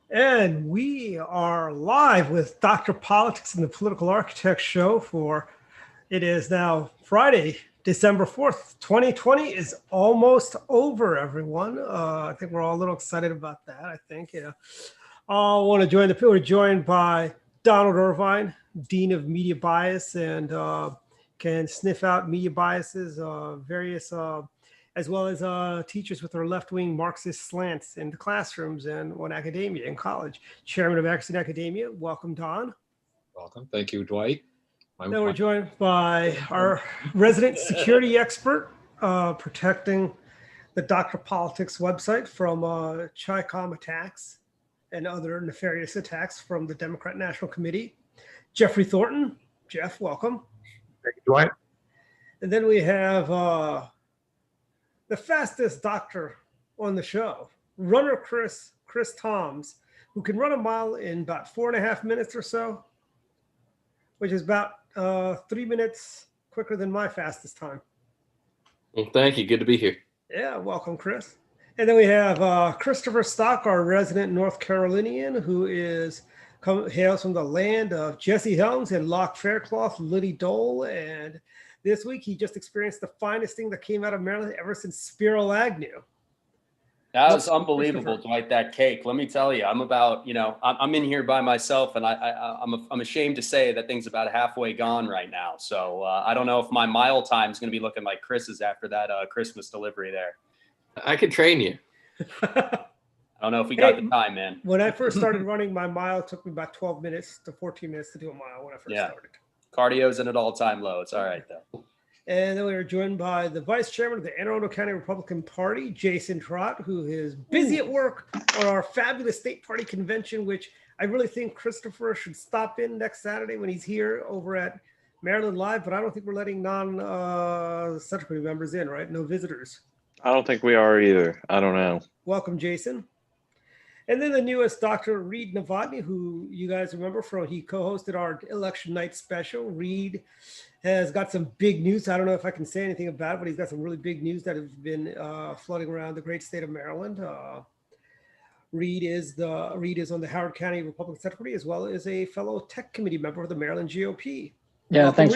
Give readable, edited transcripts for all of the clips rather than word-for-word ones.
And we are live with Dr. Politics and the Political Architect Show for it is now Friday, December 4th. 2020 is almost over, everyone. I think we're all a little excited about that. I think, I want to join the people. We're joined by Donald Irvine, Dean of Media Bias, and can sniff out media biases, various as well as teachers with their left-wing Marxist slants in the classrooms and on academia in college. Chairman of Accent Academia, welcome, Don. Welcome. Thank you, Dwight. Then we're joined by our resident security expert, protecting the Dr. Politics website from Chi-Com attacks and other nefarious attacks from the Democrat National Committee, Jeffrey Thornton. Jeff, welcome. Thank you, Dwight. And then we have the fastest doctor on the show, runner Chris Toms, who can run a mile in about 4.5 minutes or so, which is about 3 minutes quicker than my fastest time. Well, thank you. Good to be here. Yeah, welcome, Chris. And then we have Christopher Stock, our resident North Carolinian, who hails from the land of Jesse Helms and Locke Faircloth, Liddy Dole, and this week he just experienced the finest thing that came out of Maryland ever since Spiro Agnew. That was unbelievable, Dwight, that cake. Let me tell you, I'm in here by myself, and I'm ashamed to say that thing's about halfway gone right now. So I don't know if my mile time is going to be looking like Chris's after that Christmas delivery there. I could train you. I don't know if we got the time, man. When I first started running, my mile took me about 12 minutes to 14 minutes to do a mile when I first started. Cardio's at an all-time low. It's all right, though. And then we were joined by the vice chairman of the Anne Arundel County Republican Party, Jason Trott, who is busy at work on our fabulous state party convention, which I really think Christopher should stop in next Saturday when he's here over at Maryland Live. But I don't think we're letting non-Central Committee members in, right? No visitors. I don't think we are either. I don't know. Welcome, Jason. And then the newest Dr. Reed Novotny, who you guys remember he co-hosted our election night special. Reed has got some big news. I don't know if I can say anything about it, but he's got some really big news that has been flooding around the great state of Maryland. Reed is on the Howard County Republican Central Committee, as well as a fellow tech committee member of the Maryland GOP. Yeah, Welcome, thanks Reed.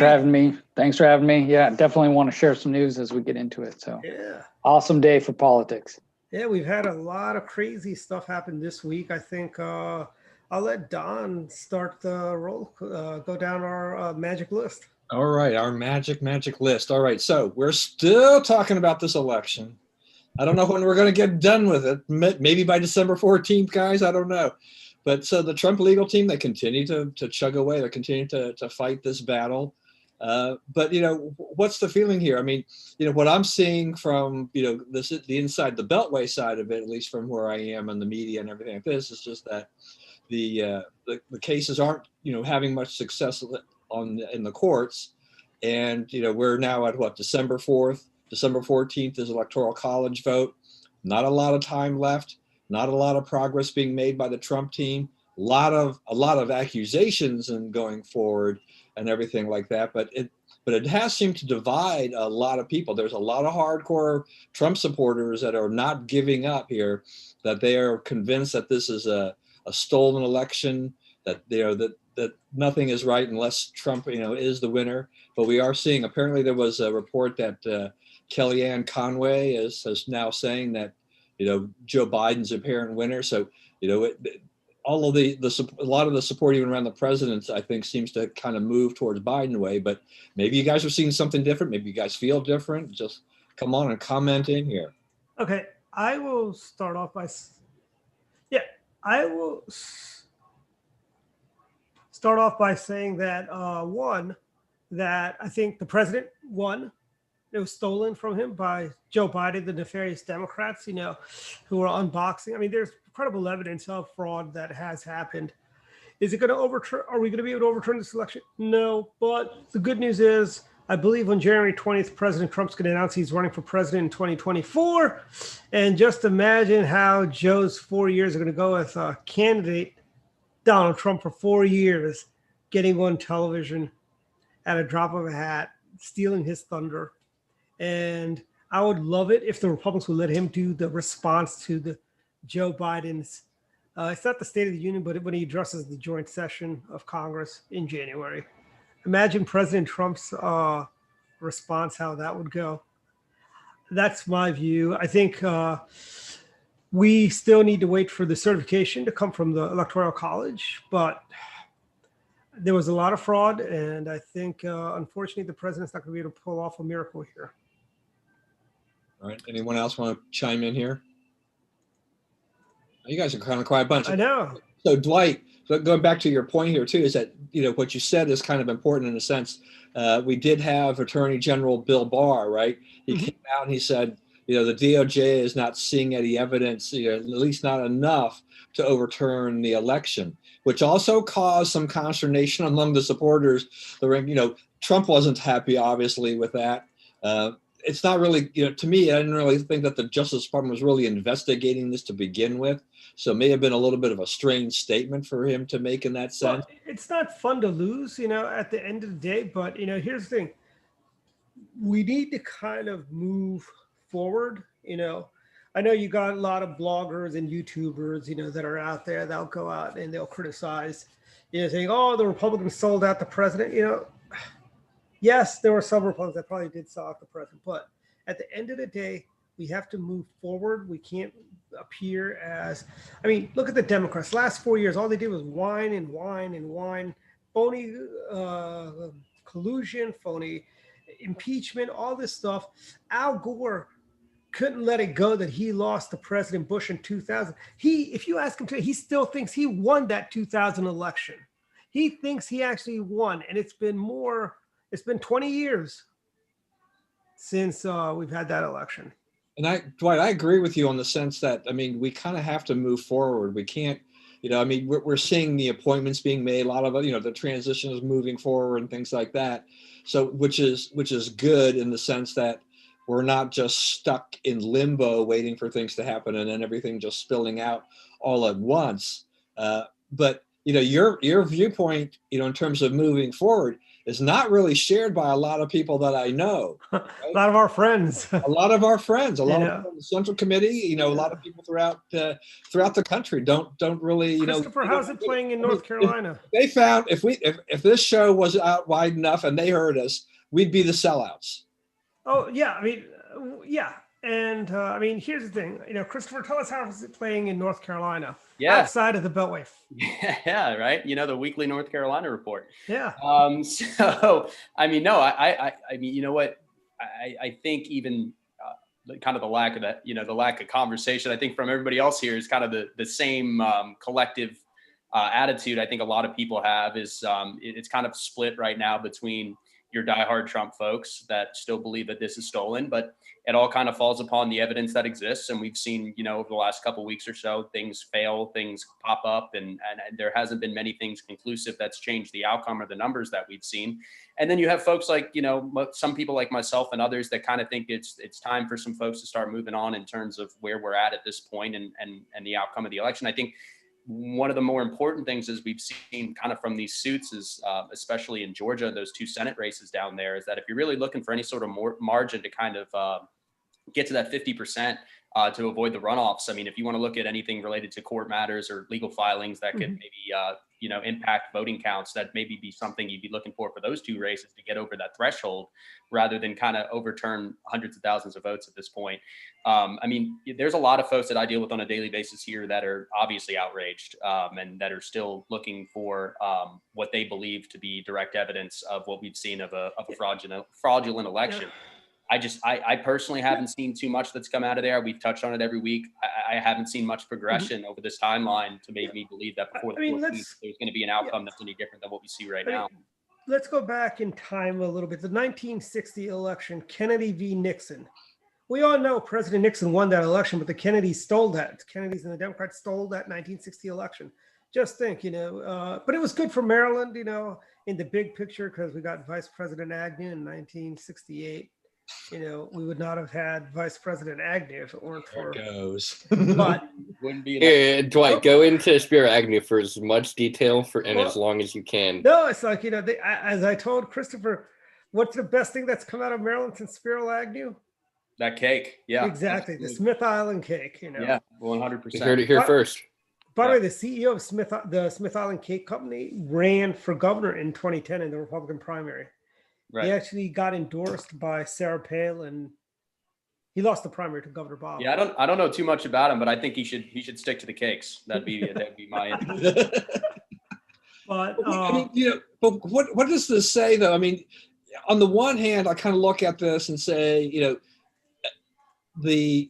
for having me. Yeah, definitely want to share some news as we get into it. So Yeah. Awesome day for politics. Yeah, we've had a lot of crazy stuff happen this week. I think I'll let Don start the roll, go down our magic list. All right, our magic list. All right, so we're still talking about this election. I don't know when we're going to get done with it. Maybe by December 14th, guys. I don't know. But so the Trump legal team, they continue to chug away. They continue to fight this battle. But, what's the feeling here? I mean, what I'm seeing from, the inside the Beltway side of it, at least from where I am in the media and everything like this, is just that the cases aren't, having much success in the courts. And, we're now at December 4th, December 14th is Electoral College vote. Not a lot of time left, not a lot of progress being made by the Trump team. A lot of accusations and going forward and everything like that, but it has seemed to divide a lot of people. There's a lot of hardcore Trump supporters that are not giving up here, that they are convinced that this is a stolen election, that that nothing is right unless Trump is the winner. But we are seeing, apparently there was a report that Kellyanne Conway is now saying that Joe Biden's apparent winner. So all of a lot of the support even around the president, I think, seems to kind of move towards Biden way. But maybe you guys are seeing something different. Maybe you guys feel different. Just come on and comment in here. Okay, I will start off by saying that one, that I think the president won. It was stolen from him by Joe Biden, the nefarious Democrats, who are unboxing. I mean, there's credible evidence of fraud that has happened. Is it going to overturn? Are we going to be able to overturn this election? No. But the good news is, I believe on January 20th, President Trump's going to announce he's running for president in 2024. And just imagine how Joe's 4 years are going to go with candidate Donald Trump for 4 years, getting on television at a drop of a hat, stealing his thunder. And I would love it if the Republicans would let him do the response to the Joe Biden's It's not the State of the Union, but when he addresses the joint session of Congress in January. Imagine President Trump's response, how that would go. That's my view. I think we still need to wait for the certification to come from the Electoral College, but there was a lot of fraud, and I think, unfortunately, the president's not going to be able to pull off a miracle here. All right. Anyone else want to chime in here? You guys are kind of quite a bunch. I know. So Dwight, going back to your point here too, is that, what you said is kind of important in a sense. We did have Attorney General Bill Barr, right? He came out and he said, the DOJ is not seeing any evidence, at least not enough to overturn the election, which also caused some consternation among the supporters. Trump wasn't happy, obviously, with that. It's not really, to me, I didn't really think that the Justice Department was really investigating this to begin with. So it may have been a little bit of a strange statement for him to make in that sense. Well, it's not fun to lose, at the end of the day. But, here's the thing. We need to kind of move forward. I know you got a lot of bloggers and YouTubers, that are out there. They'll go out and they'll criticize, saying, oh, the Republicans sold out the president. Yes, there were some Republicans that probably did sell out the president. But at the end of the day, we have to move forward. We can't appear as, look at the Democrats. Last 4 years, all they did was whine and whine and whine. Phony collusion, phony impeachment, all this stuff. Al Gore couldn't let it go that he lost to President Bush in 2000. If you ask him today, he still thinks he won that 2000 election. He thinks he actually won. And it's been 20 years since we've had that election. And Dwight, I agree with you on the sense that, we kind of have to move forward. We can't, we're seeing the appointments being made, a lot of, the transition is moving forward and things like that. So, which is good in the sense that we're not just stuck in limbo waiting for things to happen and then everything just spilling out all at once. But, your viewpoint, in terms of moving forward is not really shared by a lot of people that I know. Right? A lot of our friends. A lot of our friends, a lot of people in the Central Committee, a lot of people throughout the country don't really, Christopher, how's it playing in North Carolina? They found if this show was out wide enough and they heard us, we'd be the sellouts. Oh yeah, yeah. And here's the thing, Christopher, tell us how is it playing in North Carolina? Yeah. Outside of the Beltway. Yeah, right. The weekly North Carolina report. Yeah. So, no, I you know what? I think even kind of the lack of that, the lack of conversation, I think from everybody else here is kind of the same collective attitude I think a lot of people have is it's kind of split right now between your diehard Trump folks that still believe that this is stolen, but it all kind of falls upon the evidence that exists. And we've seen, over the last couple of weeks or so, things fail, things pop up, and there hasn't been many things conclusive that's changed the outcome or the numbers that we've seen. And then you have folks like, some people like myself and others that kind of think it's time for some folks to start moving on in terms of where we're at this point and the outcome of the election. I think one of the more important things is we've seen kind of from these suits is, especially in Georgia, those two Senate races down there, is that if you're really looking for any sort of margin to kind of get to that 50% to avoid the runoffs, if you want to look at anything related to court matters or legal filings that could maybe, impact voting counts, that maybe be something you'd be looking for those two races to get over that threshold rather than kind of overturn hundreds of thousands of votes at this point. There's a lot of folks that I deal with on a daily basis here that are obviously outraged and that are still looking for what they believe to be direct evidence of what we've seen of a fraudulent election. I personally haven't seen too much that's come out of there. We've touched on it every week. I haven't seen much progression over this timeline to make me believe that before the 14th, there's going to be an outcome that's any different than what we see right now. Let's go back in time a little bit. The 1960 election, Kennedy v. Nixon. We all know President Nixon won that election, but the Kennedys stole that. The Kennedys and the Democrats stole that 1960 election. Just think, but it was good for Maryland, in the big picture, because we got Vice President Agnew in 1968. We would not have had Vice President Agnew if it weren't for. There goes. But wouldn't be. Dwight, go into Spiro Agnew for as much detail as long as you can. No, it's like as I told Christopher, what's the best thing that's come out of Maryland since Spiro Agnew? That cake, yeah, exactly. The Smith Island cake, Yeah, 100%. You heard it here first. By the Yeah. way, the CEO of the Smith Island Cake Company ran for governor in 2010 in the Republican primary. Right. He actually got endorsed by Sarah Palin. He lost the primary to Governor Bob. Yeah, I don't know too much about him, but I think he should stick to the cakes. That'd be my But I mean, but what does this say though? I mean, on the one hand, I kind of look at this and say, the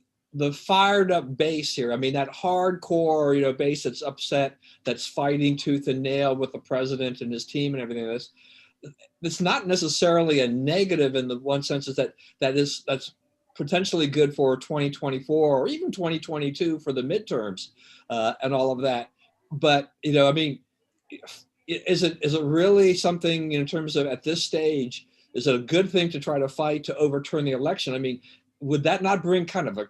fired up base here. I mean, that hardcore, base that's upset, that's fighting tooth and nail with the president and his team and everything. It's not necessarily a negative in the one sense is that's potentially good for 2024 or even 2022 for the midterms and all of that. But I mean, is it really something in terms of at this stage? Is it a good thing to try to fight to overturn the election? I mean, would that not bring kind of a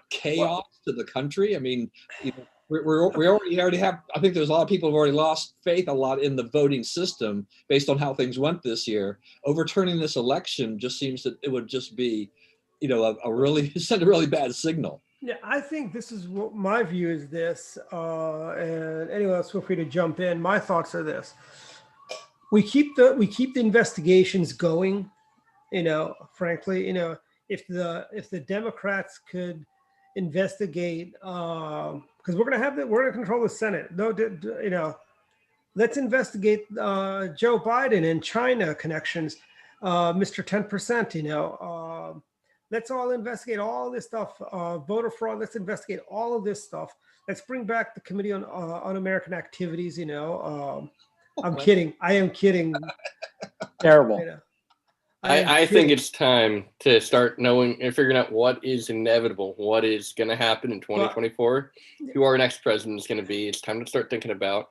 chaos to the country? I mean, we already have. I think there's a lot of people who've already lost faith a lot in the voting system based on how things went this year. Overturning this election just seems that it would just be, a really send a really bad signal. yeah, I think this is what my view is. This, and anyone else, feel free to jump in. My thoughts are this: we keep the investigations going. Frankly, if the Democrats could investigate, because we're gonna control the Senate. No, let's investigate Joe Biden and China connections, Mr. 10%. Let's all investigate all this stuff. Voter fraud. Let's investigate all of this stuff. Let's bring back the Committee on Un-American Activities. I'm kidding. I am kidding. Terrible. I think it's time to start knowing and figuring out what is inevitable, what is going to happen in 2024, who our next president is going to be. It's time to start thinking about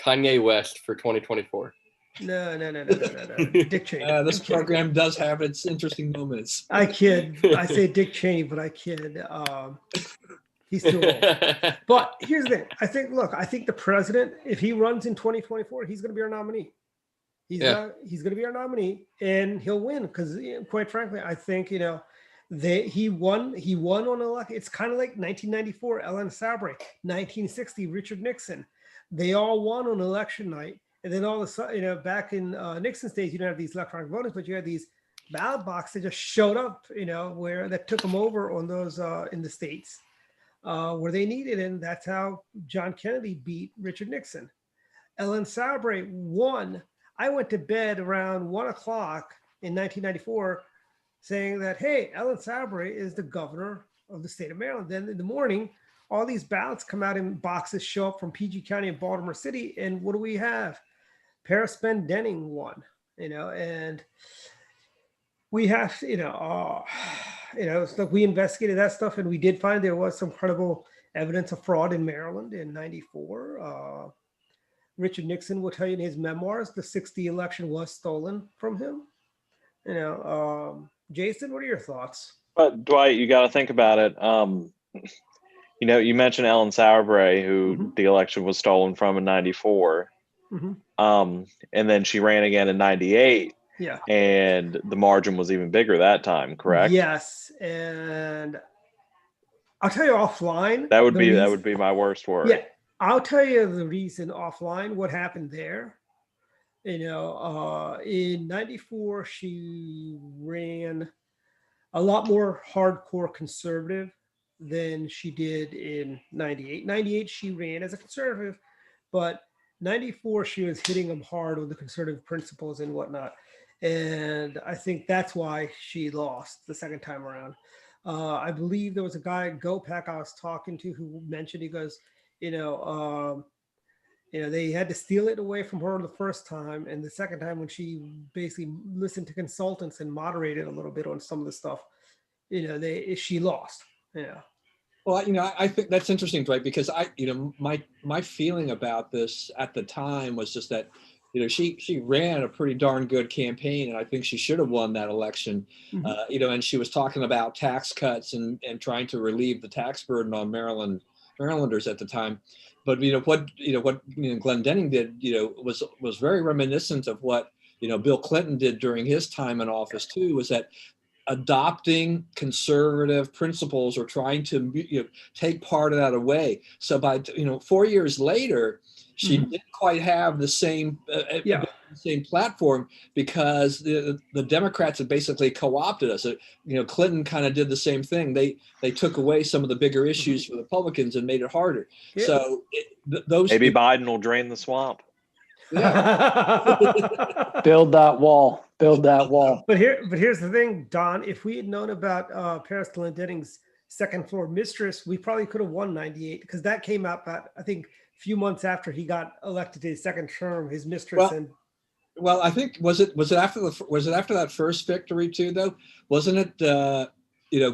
Kanye West for 2024. No. Dick Cheney. This program does have its interesting moments. I kid. I say Dick Cheney, but I kid. He's too old. But here's the thing. I think the president, if he runs in 2024, he's going to be our nominee. He's going to be our nominee, and he'll win because, quite frankly, I think he won on election. It's kind of like 1994, Ellen Sabre, 1960, Richard Nixon. They all won on election night, and then all of a sudden, back in Nixon's days, you didn't have these electronic voters, but you had these ballot boxes that just showed up, where that took them over on those in the states where they needed, and that's how John Kennedy beat Richard Nixon. Ellen Sabre won. I went to bed around 1 o'clock in 1994 saying that, hey, Ellen Sabre is the governor of the state of Maryland. Then in the morning, all these ballots come out in boxes, show up from PG County and Baltimore City. And what do we have? Paris Ben Denning won, and we have, so we investigated that stuff, and we did find there was some credible evidence of fraud in Maryland in 94. Richard Nixon will tell you in his memoirs the 60 election was stolen from him. Jason, what are your thoughts? But Dwight, you got to think about it. You mentioned Ellen Sauerbrey, who the election was stolen from in 94. And then she ran again in 98. Yeah. And the margin was even bigger that time, correct? Yes. And I'll tell you offline. That would be my worst word. Yeah. I'll tell you the reason offline, what happened there. In 94, she ran a lot more hardcore conservative than she did in 98. 98, she ran as a conservative, but 94, she was hitting them hard with the conservative principles and whatnot. And I think that's why she lost the second time around. I believe there was a guy at GoPack I was talking to who mentioned, he goes, they had to steal it away from her the first time, and the second time when she basically listened to consultants and moderated a little bit on some of the stuff, she lost. Well, I think that's interesting, Dwight, because my feeling about this at the time was just that, she ran a pretty darn good campaign, and I think she should have won that election. And she was talking about tax cuts and trying to relieve the tax burden on Marylanders at the time. But what Glendening did was very reminiscent of what Bill Clinton did during his time in office too. Was that adopting conservative principles or trying to take part of that away. So by 4 years later, she didn't quite have the same same platform because the Democrats had basically co-opted us. Clinton kind of did the same thing. They took away some of the bigger issues for the Republicans and made it harder. Yeah. So those Maybe Biden will drain the swamp. Build that wall. Build that wall. But here's the thing, Don. If we had known about Paris Glendenning's second floor mistress, we probably could have won 98 because that came out about, I think, a few months after he got elected to his second term. His mistress Well, I think was it after that first victory too though? Wasn't it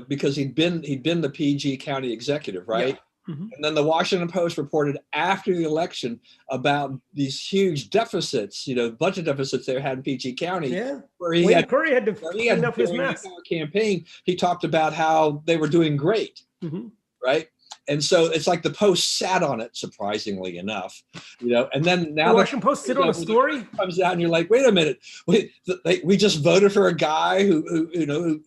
because he'd been the PG county executive, right? Yeah. Mm-hmm. And then the Washington Post reported after the election about these huge deficits, budget deficits they had in PG County. Yeah. Where Curry had to clean up his mess. Campaign. He talked about how they were doing great, right? And so it's like the Post sat on it, surprisingly enough, And then now the Washington Post sit on a story comes out, and you're like, wait a minute, we just voted for a guy who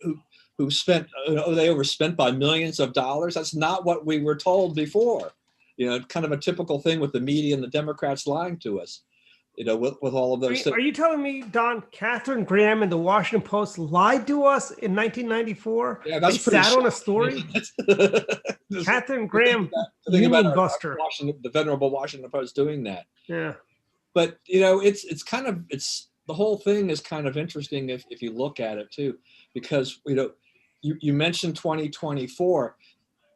spent they overspent by millions of dollars. That's not what we were told before. Kind of a typical thing with the media and the Democrats lying to us. With all of those things. Are you telling me, Don, Katharine Graham and the Washington Post lied to us in 1994? Yeah, that's they sat on a story. Katharine Graham, union buster. The venerable Washington Post doing that. Yeah, but it's the whole thing is kind of interesting if you look at it too, because you mentioned 2024.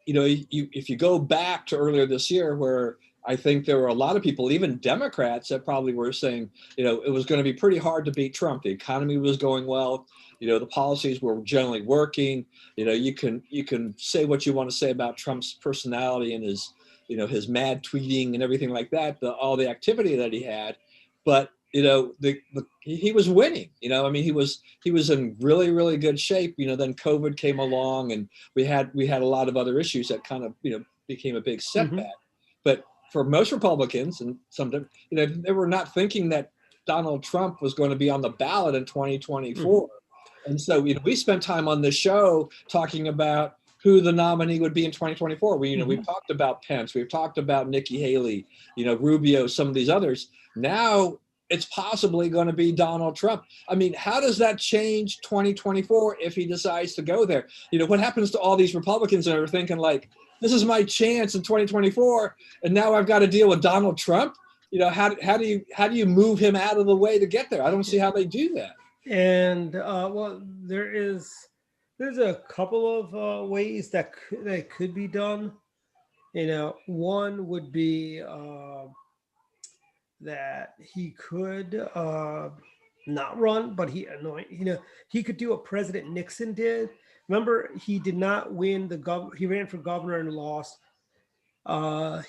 If you go back to earlier this year, where I think there were a lot of people, even Democrats, that probably were saying, it was going to be pretty hard to beat Trump. The economy was going well. The policies were generally working. You can say what you want to say about Trump's personality and his mad tweeting and everything like that, all the activity that he had, but he was winning. He was in really, really good shape. Then COVID came along, and we had a lot of other issues that kind of became a big setback. But for most Republicans, and some, they were not thinking that Donald Trump was going to be on the ballot in 2024. And so, we spent time on this show talking about who the nominee would be in 2024. We've talked about Pence, we've talked about Nikki Haley, Rubio, some of these others. Now it's possibly going to be Donald Trump. How does that change 2024 if he decides to go there? What happens to all these Republicans that are thinking like, this is my chance in 2024, and now I've got to deal with Donald Trump? How do you move him out of the way to get there? I don't see how they do that. And there's a couple of ways that could be done. One would be that he could not run, but he could do what President Nixon did. Remember, he did not win he ran for governor and lost.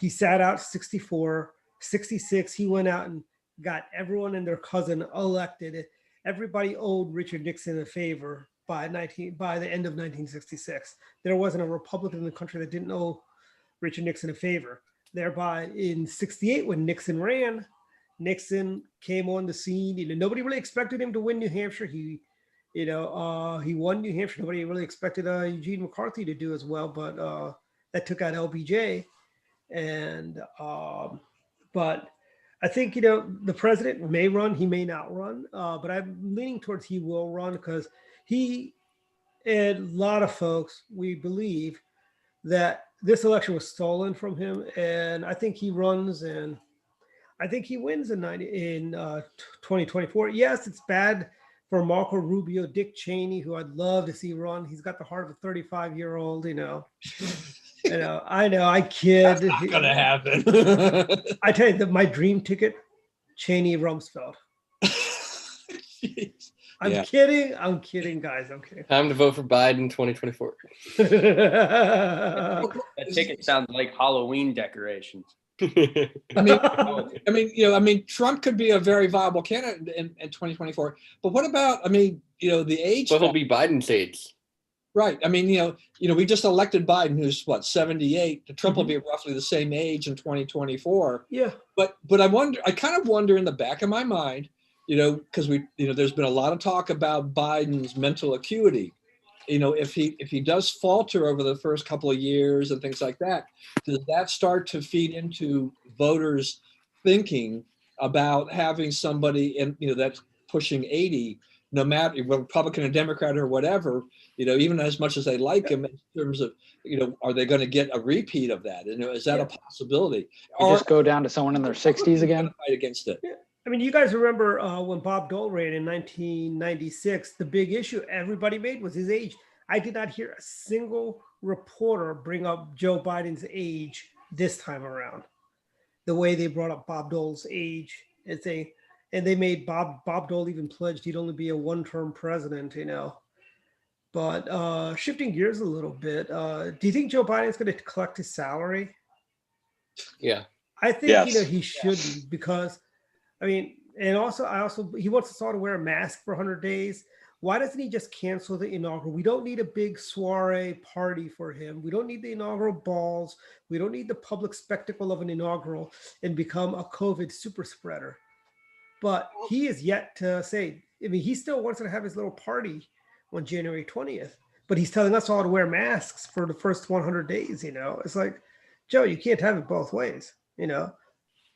He sat out 64, 66. He went out and got everyone and their cousin elected. Everybody owed Richard Nixon a favor by the end of 1966. There wasn't a Republican in the country that didn't owe Richard Nixon a favor. Thereby, in 68, when Nixon ran, Nixon came on the scene. Nobody really expected him to win New Hampshire. He won New Hampshire. Nobody really expected Eugene McCarthy to do as well, but that took out LBJ. And but I think the president may run. He may not run, but I'm leaning towards he will run because he and a lot of folks we believe that this election was stolen from him, and I think he runs and I think he wins in 2024. Yes, it's bad for Marco Rubio, Dick Cheney, who I'd love to see run. He's got the heart of a 35-year-old, I know, I kid. That's not gonna happen. I tell you, my dream ticket, Cheney Rumsfeld. I'm kidding, guys. I'm kidding. Time to vote for Biden 2024. That ticket sounds like Halloween decorations. Trump could be a very viable candidate in 2024. But what about, the age? But he'll be Biden's age. Right. We just elected Biden, who's 78. Trump will be roughly the same age in 2024. Yeah. But I kind of wonder in the back of my mind, because there's been a lot of talk about Biden's mental acuity. if he does falter over the first couple of years and things like that, does that start to feed into voters thinking about having somebody that's pushing 80, no matter Republican or Democrat or whatever, even as much as they like him in terms of, are they going to get a repeat of that? Is that a possibility? You just go down to someone in their 60s again? Fight against it. I mean, you guys remember when Bob Dole ran in 1996, the big issue everybody made was his age. I did not hear a single reporter bring up Joe Biden's age this time around. The way they brought up Bob Dole's age, and they made Bob Dole even pledged he'd only be a one-term president, But shifting gears a little bit, do you think Joe Biden's going to collect his salary? Yeah. I think Yes. he shouldn't because, and also he wants us all to wear a mask for 100 days. Why doesn't he just cancel the inaugural? We don't need a big soiree party for him. We don't need the inaugural balls. We don't need the public spectacle of an inaugural and become a COVID super spreader. But he is yet to say, he still wants to have his little party on January 20th, but he's telling us all to wear masks for the first 100 days. It's like, Joe, you can't have it both ways, I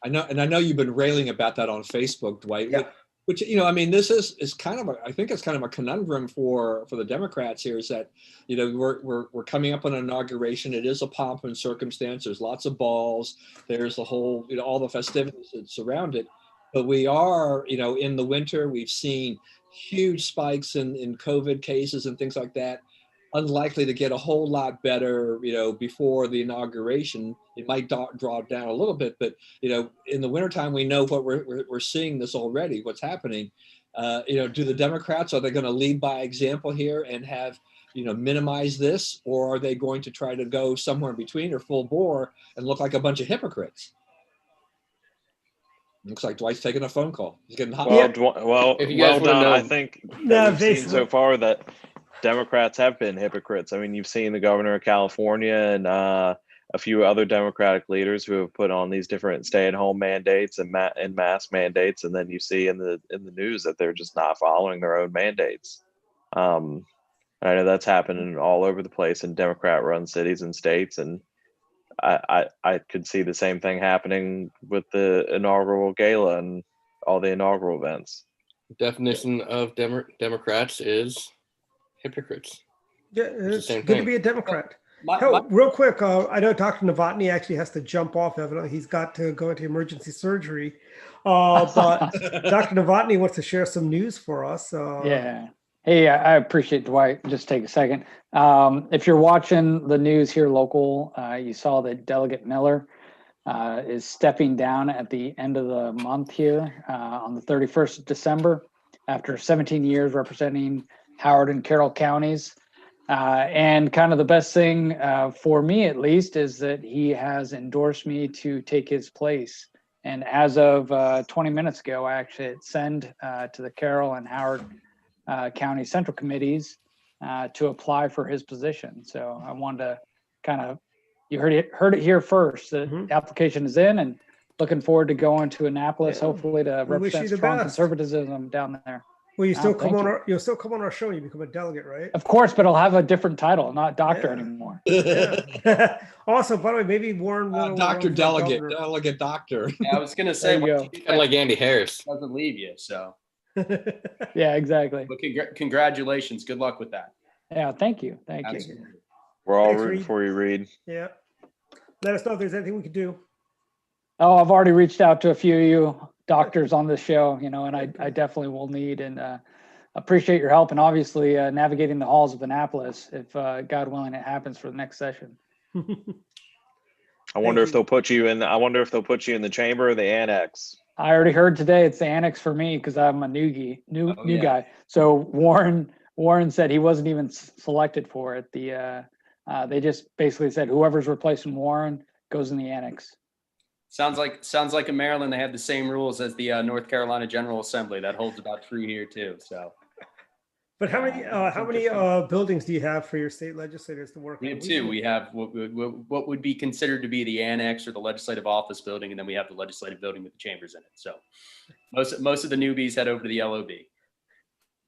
know, and I know you've been railing about that on Facebook, Dwight. Yeah. Which this is kind of I think it's kind of a conundrum for the Democrats here, is that we're coming up on an inauguration. It is a pomp and circumstance. There's lots of balls. There's the whole all the festivities that surround it. But we are in the winter. We've seen huge spikes in COVID cases and things like that. Unlikely to get a whole lot better, before the inauguration. It might draw down a little bit, but in the wintertime, we know what we're seeing this already. What's happening? Do the Democrats, are they going to lead by example here and have minimize this, or are they going to try to go somewhere in between or full bore and look like a bunch of hypocrites? Looks like Dwight's taking a phone call. He's getting hot. Well, If you guys wanna done. know- I think that we've seen so far that Democrats have been hypocrites. You've seen the governor of California and a few other Democratic leaders who have put on these different stay-at-home mandates and mask mandates, and then you see in the news that they're just not following their own mandates. I know that's happening all over the place in Democrat-run cities and states, and I could see the same thing happening with the inaugural gala and all the inaugural events. Definition of Democrats is hypocrites. Yeah, the it's same good to thing. be a Democrat. My- Real quick, I know Dr. Novotny actually has to jump off. Evidently, he's got to go into emergency surgery. But Dr. Novotny wants to share some news for us. Yeah. Hey, I appreciate Dwight. Just take a second. If you're watching the news here local, you saw that Delegate Miller is stepping down at the end of the month here on the 31st of December after 17 years representing Howard and Carroll counties. And kind of the best thing for me, at least, is that he has endorsed me to take his place. And as of 20 minutes ago, I actually hit send to the Carroll and Howard County Central Committees to apply for his position. So I wanted to kind of, you heard it here first. The application is in, and looking forward to going to Annapolis, hopefully to We wish you represent the strong best. conservatism down there. Well, you still come thank on you. you'll still come on our show and you become a delegate, right? Of course, but I'll have a different title, not doctor Yeah. anymore. Yeah. Also, by the way, maybe Warren will Dr. run for Delegate, governor. Delegate Doctor. I was gonna say, There you once go. you do Kind of that, like Andy Harris. it doesn't leave you. So, Yeah, exactly. but congratulations. Good luck with that. Yeah, thank you. Thank you. Absolutely. We're all Thanks, rooting Reed. for you, Reed. Yeah. Let us know if there's anything we could do. Oh, I've already reached out to a few of you doctors on this show, and I definitely will need and appreciate your help, and obviously navigating the halls of Annapolis, if God willing it happens for the next session. I wonder if you. they'll put you in. I wonder if they'll put you in the chamber or the annex. I already heard today it's the annex for me because I'm a new yeah. guy. So Warren said he wasn't even selected for it. They just basically said whoever's replacing Warren goes in the annex. Sounds like in Maryland they have the same rules as the North Carolina General Assembly. That holds about true here too. So But how many buildings do you have for your state legislators to work we on? have two. We have what would be considered to be the annex or the legislative office building, and then we have the legislative building with the chambers in it. So most of the newbies head over to the LOB.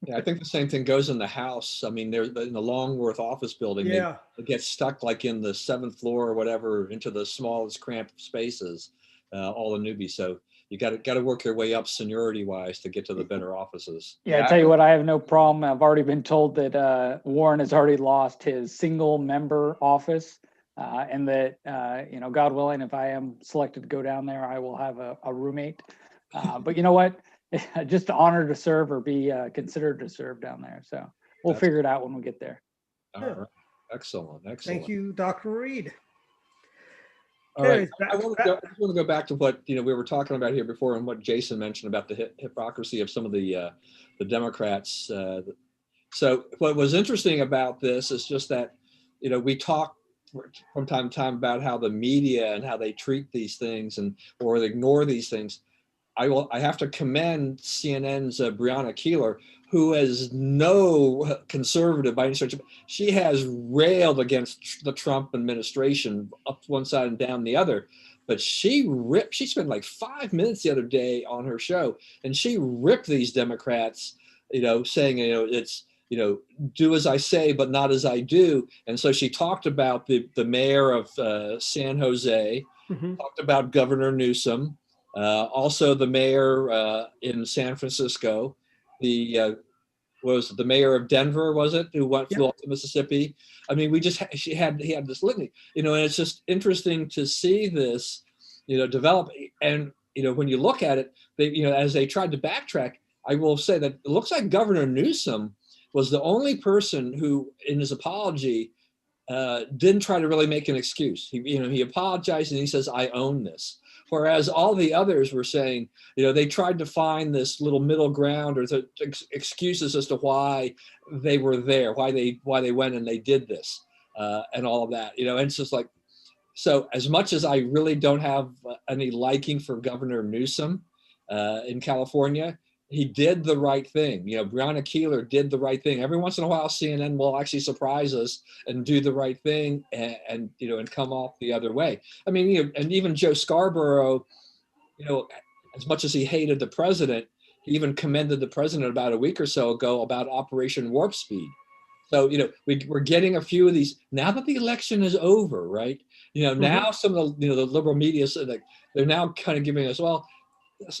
Yeah, I think the same thing goes in the House. I mean, there's in the Longworth office building, Yeah. they get stuck like in the seventh floor or whatever into the smallest cramped spaces, all the newbies. So you got to work your way up seniority wise to get to the better offices. Yeah, I Yeah. tell you what, I have no problem. I've already been told that Warren has already lost his single member office, and that God willing, if I am selected to go down there, I will have a roommate. But you know what? Just an honor to serve or be considered to serve down there. So we'll figure it out when we get there. All right. Excellent. Thank you, Dr. Reed. All right. Anyways, I just want to go back to what we were talking about here before, and what Jason mentioned about the hypocrisy of some of the Democrats. So what was interesting about this is just that we talk from time to time about how the media and how they treat these things or they ignore these things. I have to commend CNN's Brianna Keilar, who is no conservative by any stretch. She has railed against the Trump administration up one side and down the other, but she spent like 5 minutes the other day on her show, and she ripped these Democrats, saying, it's, do as I say, but not as I do. And so she talked about the mayor of San Jose, talked about Governor Newsom, also the mayor in San Francisco, was the mayor of Denver, was it, who flew off to Mississippi? I mean, he had this litany, and it's just interesting to see this, develop. And, when you look at it, as they tried to backtrack, I will say that it looks like Governor Newsom was the only person who, in his apology, didn't try to really make an excuse. He apologized and he says, I own this. Whereas all the others were saying, they tried to find this little middle ground or excuses as to why they were there, why they went and they did this, and all of that. And it's just like, so as much as I really don't have any liking for Governor Newsom in California, he did the right thing. Brianna Keilar did the right thing. Every once in a while, CNN will actually surprise us and do the right thing and come off the other way. I mean, and even Joe Scarborough, as much as he hated the president, he even commended the president about a week or so ago about Operation Warp Speed. So, we're getting a few of these now that the election is over, right? Now some of the liberal media, so they're now kind of giving us, well,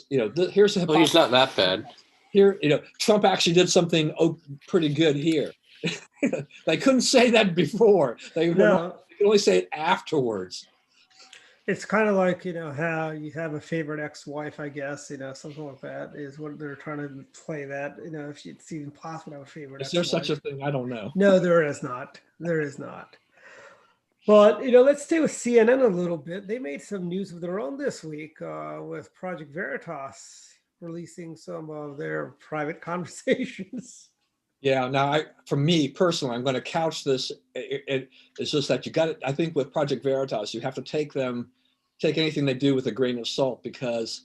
here's the he's not that bad. Here, Trump actually did something pretty good here. They couldn't say that before. They could only say it afterwards. It's kind of like, how you have a favorite ex-wife, I guess, something like that is what they're trying to play that, if it's even possible to have a favorite Is there ex-wife. such a thing? I don't know. No, there is not. There is not. But, let's stay with CNN a little bit. They made some news of their own this week with Project Veritas releasing some of their private conversations. Yeah. Now, for me personally, I'm going to couch this. It's just that you got it. I think with Project Veritas, you have to take anything they do with a grain of salt because,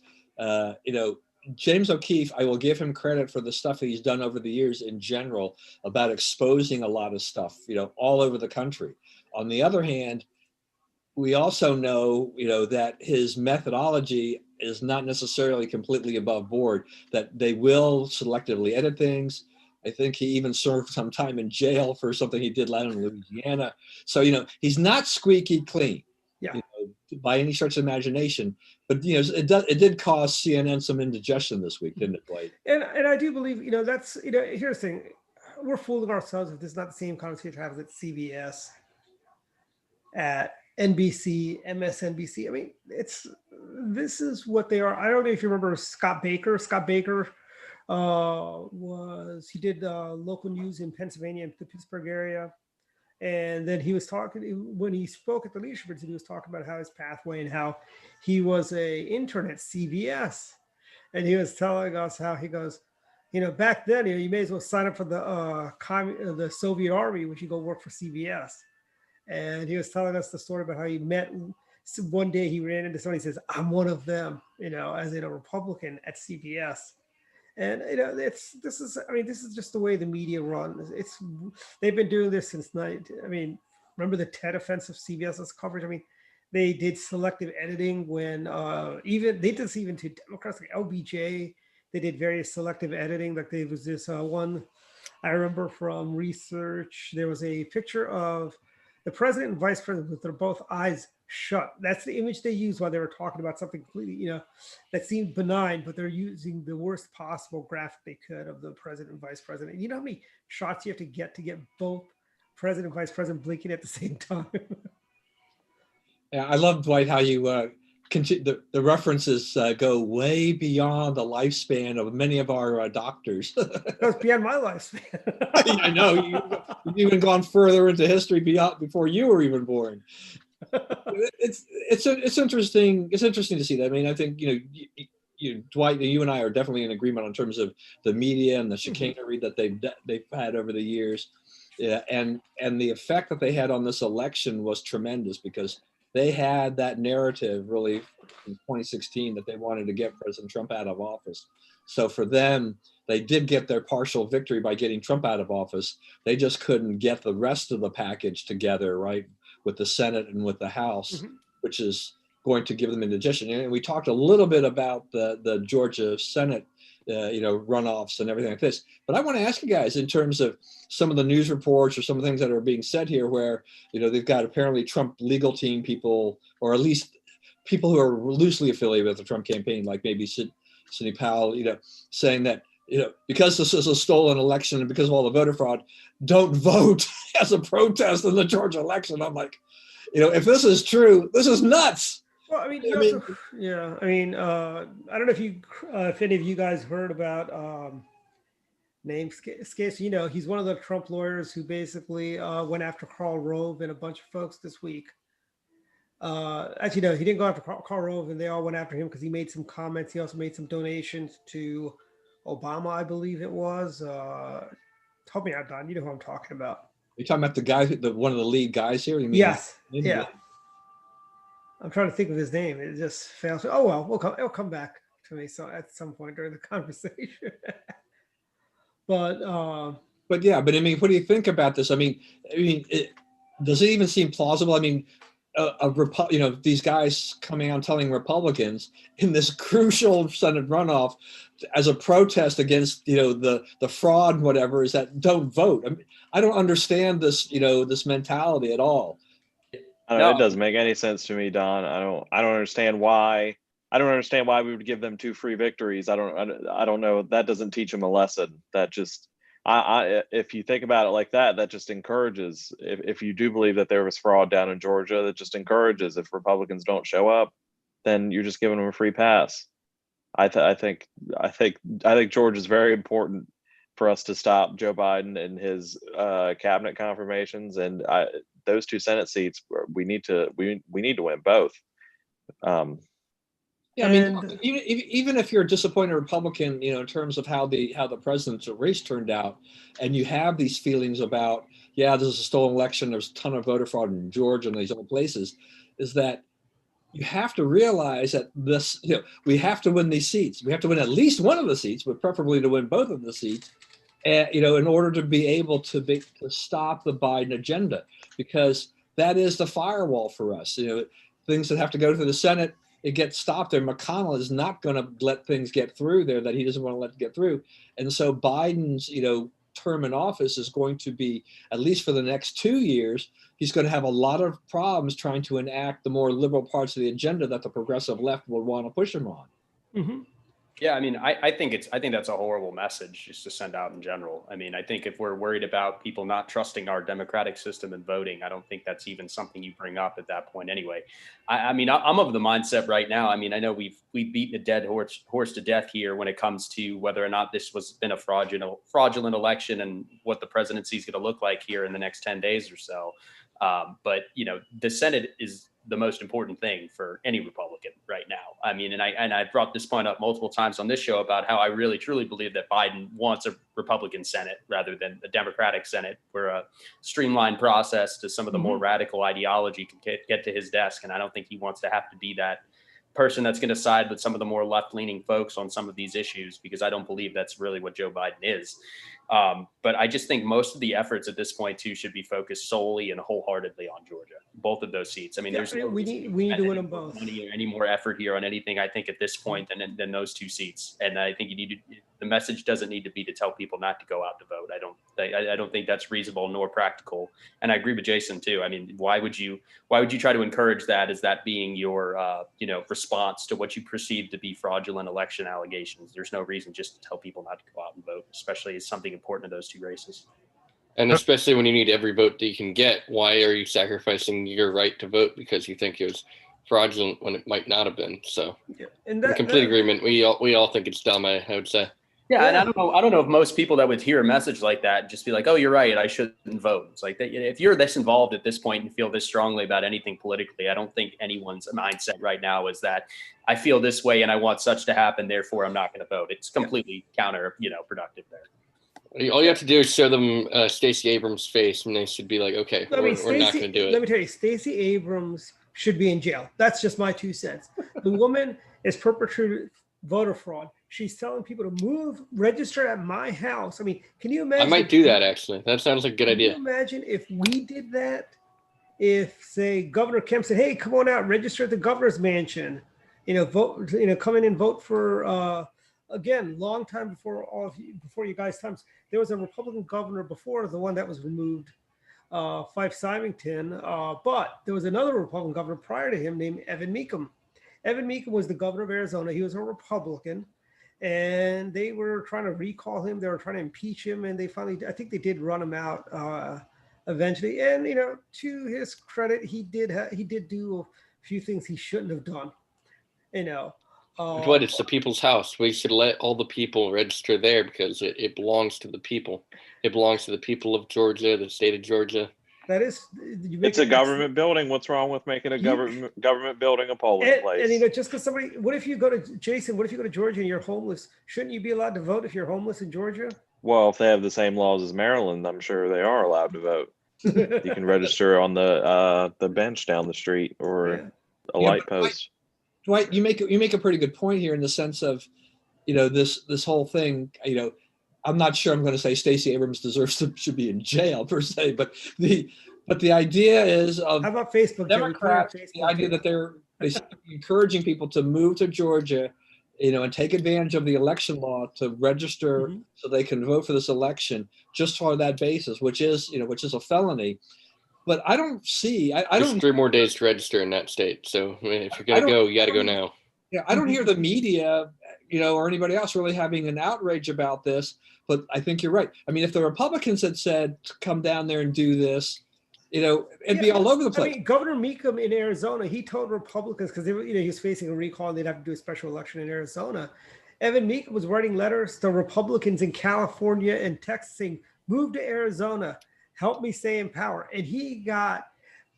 James O'Keefe, I will give him credit for the stuff that he's done over the years in general about exposing a lot of stuff, all over the country. On the other hand, we also know, that his methodology is not necessarily completely above board, that they will selectively edit things. I think he even served some time in jail for something he did in Louisiana. So, he's not squeaky clean, by any stretch of imagination. But, it did cause CNN some indigestion this week, didn't it, Blake? And I do believe, that's, here's the thing. We're fooling ourselves if this is not the same conversation happens at CBS, at NBC, MSNBC. I mean, this is what they are. I don't know if you remember Scott Baker. Scott Baker he did local news in Pennsylvania, in the Pittsburgh area. And then he was talking, when he spoke at the leadership institute, he was talking about how his pathway and how he was an intern at CBS. And he was telling us how he goes, back then, you may as well sign up for the Soviet Army, which you go work for CBS. And he was telling us the story about how he met one day. He ran into somebody, he says, I'm one of them, as in a Republican at CBS. And this is just the way the media runs. They've been doing this since remember the Ted offensive, CBS's coverage? I mean, they did selective editing when they did this even to Democrats like LBJ. they did various selective editing. Like there was this one I remember from research. There was a picture of the president and vice president with their both eyes shut. That's the image they used while they were talking about something completely, that seemed benign, but they're using the worst possible graphic they could of the president and vice president. You know how many shots you have to get both president and vice president blinking at the same time? Yeah, I love, Dwight, how you the references go way beyond the lifespan of many of our doctors. That's beyond my lifespan. I know you've even gone further into history beyond before you were even born. It's interesting. It's interesting to see that. I mean, I think Dwight, you and I are definitely in agreement in terms of the media and the chicanery that they've had over the years. Yeah, and the effect that they had on this election was tremendous, because they had that narrative really in 2016 that they wanted to get President Trump out of office. So for them, they did get their partial victory by getting Trump out of office. They just couldn't get the rest of the package together, right, with the Senate and with the House, which is going to give them indigestion. And we talked a little bit about the Georgia Senate runoffs and everything like this. But I want to ask you guys, in terms of some of the news reports or some of the things that are being said here, where, they've got apparently Trump legal team people, or at least people who are loosely affiliated with the Trump campaign, like maybe Sidney Powell, saying that, because this is a stolen election and because of all the voter fraud, don't vote as a protest in the Georgia election. I'm like, if this is true, this is nuts. Well, I mean, I don't know if any of you guys heard about name escapes. He's one of the Trump lawyers who basically went after Karl Rove and a bunch of folks this week. Actually, no, he didn't go after Karl Rove, and they all went after him because he made some comments. He also made some donations to Obama, I believe it was. Help me out, Don. You know who I'm talking about. You're talking about the guy, one of the lead guys here? You mean? Yes. Yeah. I'm trying to think of his name. It just fails. Oh well, it'll come back to me at some point during the conversation. But yeah, but I mean, what do you think about this? I mean, does it even seem plausible? I mean, these guys coming out telling Republicans in this crucial Senate runoff as a protest against the fraud and whatever, is that don't vote. I mean, I don't understand this this mentality at all. It doesn't make any sense to me, Don. I don't understand why. I don't understand why we would give them 2 free victories. I don't know. That doesn't teach them a lesson. That just, if you think about it like that, that just encourages. If you do believe that there was fraud down in Georgia, that just encourages. If Republicans don't show up, then you're just giving them a free pass. I think Georgia is very important for us to stop Joe Biden and his cabinet confirmations, and those 2 Senate seats, we need to win both. Yeah, I mean, even if you're a disappointed Republican, in terms of how the presidential race turned out, and you have these feelings about, this is a stolen election, there's a ton of voter fraud in Georgia and these other places, is that you have to realize that this, we have to win these seats. We have to win at least one of the seats, but preferably to win both of the seats, in order to be able to stop the Biden agenda, because that is the firewall for us. Things that have to go through the Senate, it gets stopped there. McConnell is not going to let things get through there that he doesn't want to let get through. And so Biden's, term in office is going to be, at least for the next 2 years, he's going to have a lot of problems trying to enact the more liberal parts of the agenda that the progressive left would want to push him on. Mm-hmm. Yeah, I mean, I think that's a horrible message just to send out in general. I mean, I think if we're worried about people not trusting our democratic system and voting, I don't think that's even something you bring up at that point anyway. I mean, I'm of the mindset right now. I mean, I know we've beaten a dead horse to death here when it comes to whether or not this was been a fraudulent election and what the presidency is going to look like here in the next 10 days or so. But the Senate is the most important thing for any Republican right now. I mean, and I brought this point up multiple times on this show about how I really truly believe that Biden wants a Republican Senate rather than a Democratic Senate, where a streamlined process to some of the more radical ideology can get to his desk. And I don't think he wants to have to be that person that's going to side with some of the more left-leaning folks on some of these issues, because I don't believe that's really what Joe Biden is. But I just think most of the efforts at this point too should be focused solely and wholeheartedly on Georgia. both of those seats. I mean, there's no we reason need to spend win them any more both. money or any more effort here on anything. I think at this point than those two seats, and I think the message doesn't need to be to tell people not to go out to vote. I don't think that's reasonable nor practical. And I agree with Jason too. I mean, why would you try to encourage that as that being your response to what you perceive to be fraudulent election allegations? There's no reason just to tell people not to go out and vote, especially as something important to those two races. And especially when you need every vote that you can get, why are you sacrificing your right to vote because you think it was fraudulent when it might not have been? So, And in complete agreement. We all think it's dumb. I would say. Yeah, and I don't know if most people that would hear a message like that just be like, "Oh, you're right, I shouldn't vote." It's like that. If you're this involved at this point and feel this strongly about anything politically, I don't think anyone's mindset right now is that I feel this way and I want such to happen, therefore I'm not going to vote. It's completely productive there. All you have to do is show them Stacey Abrams' face, and they should be like, "Okay, we're not going to do it." Let me tell you, Stacey Abrams should be in jail. That's just my 2 cents. The woman is perpetrating voter fraud. She's telling people to register at my house. I mean, can you imagine? I might do that, actually. That sounds like a good idea. Can you imagine if we did that? If, say, Governor Kemp said, "Hey, come on out, register at the governor's mansion. Vote. Come in and vote for." Again, long time before before you guys' times, there was a Republican governor before the one that was removed, Fife Symington. But there was another Republican governor prior to him named Evan Mecham. Evan Mecham was the governor of Arizona. He was a Republican. And they were trying to recall him. They were trying to impeach him, and they finally, I think they did run him out eventually. And to his credit, he did do a few things he shouldn't have done. It's the people's house. We should let all the people register there because it belongs to the people. It belongs to the people of Georgia, the state of Georgia. That is, it's a government building. What's wrong with making a government building a polling place? And just because what if you go to Georgia and you're homeless? Shouldn't you be allowed to vote if you're homeless in Georgia? Well, if they have the same laws as Maryland, I'm sure they are allowed to vote. You can register on the bench down the street or a light post. Dwight, you make a pretty good point here in the sense of, this whole thing. I'm not sure I'm going to say Stacey Abrams should be in jail per se, but the idea is of how about Facebook? Democrats, the idea that they're encouraging people to move to Georgia, and take advantage of the election law to register so they can vote for this election just for that basis, which is a felony. But I don't see. I don't. 3 more days to register in that state. So if you're gonna go, you got to go now. Yeah, I don't hear the media, or anybody else really having an outrage about this. But I think you're right. I mean, if the Republicans had said to come down there and do this, it'd be all over the place. I mean, Governor Mecham in Arizona, he told Republicans because he was facing a recall and they'd have to do a special election in Arizona. Evan Mecham was writing letters to Republicans in California and Texas saying, "Move to Arizona. Help me stay in power." And he got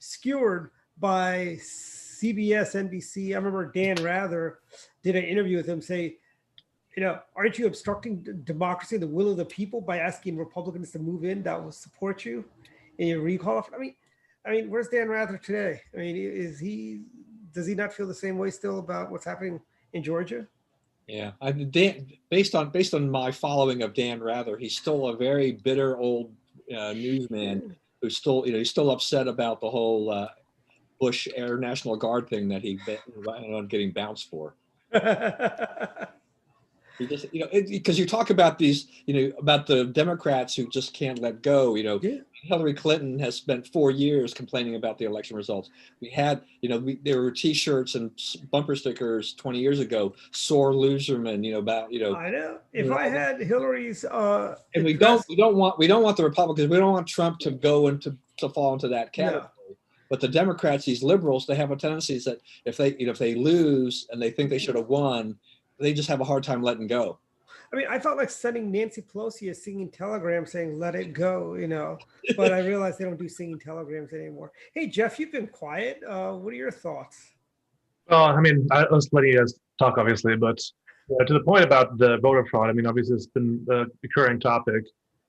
skewered by CBS, NBC. I remember Dan Rather did an interview with him say, "Aren't you obstructing democracy, the will of the people, by asking Republicans to move in that will support you in your recall?" I mean, where's Dan Rather today? I mean, does he not feel the same way still about what's happening in Georgia? Yeah, based on my following of Dan Rather, he's still a very bitter old newsman who's still, he's still upset about the whole Bush Air National Guard thing that he ended up getting bounced for. He just, because you talk about these, about the Democrats who just can't let go. Hillary Clinton has spent 4 years complaining about the election results. We had, there were T-shirts and bumper stickers 20 years ago. Sore loserman, about, I know. If I had Hillary's, and we don't want the Republicans. We don't want Trump to go to fall into that category. No. But the Democrats, these liberals, they have a tendency that if they lose and they think they should have won, they just have a hard time letting go. I mean, I felt like sending Nancy Pelosi a singing telegram saying, "Let it go," but I realized they don't do singing telegrams anymore. Hey, Jeff, you've been quiet. What are your thoughts? Well, I mean, I was letting you guys talk, obviously, but to the point about the voter fraud, I mean, obviously it's been a recurring topic.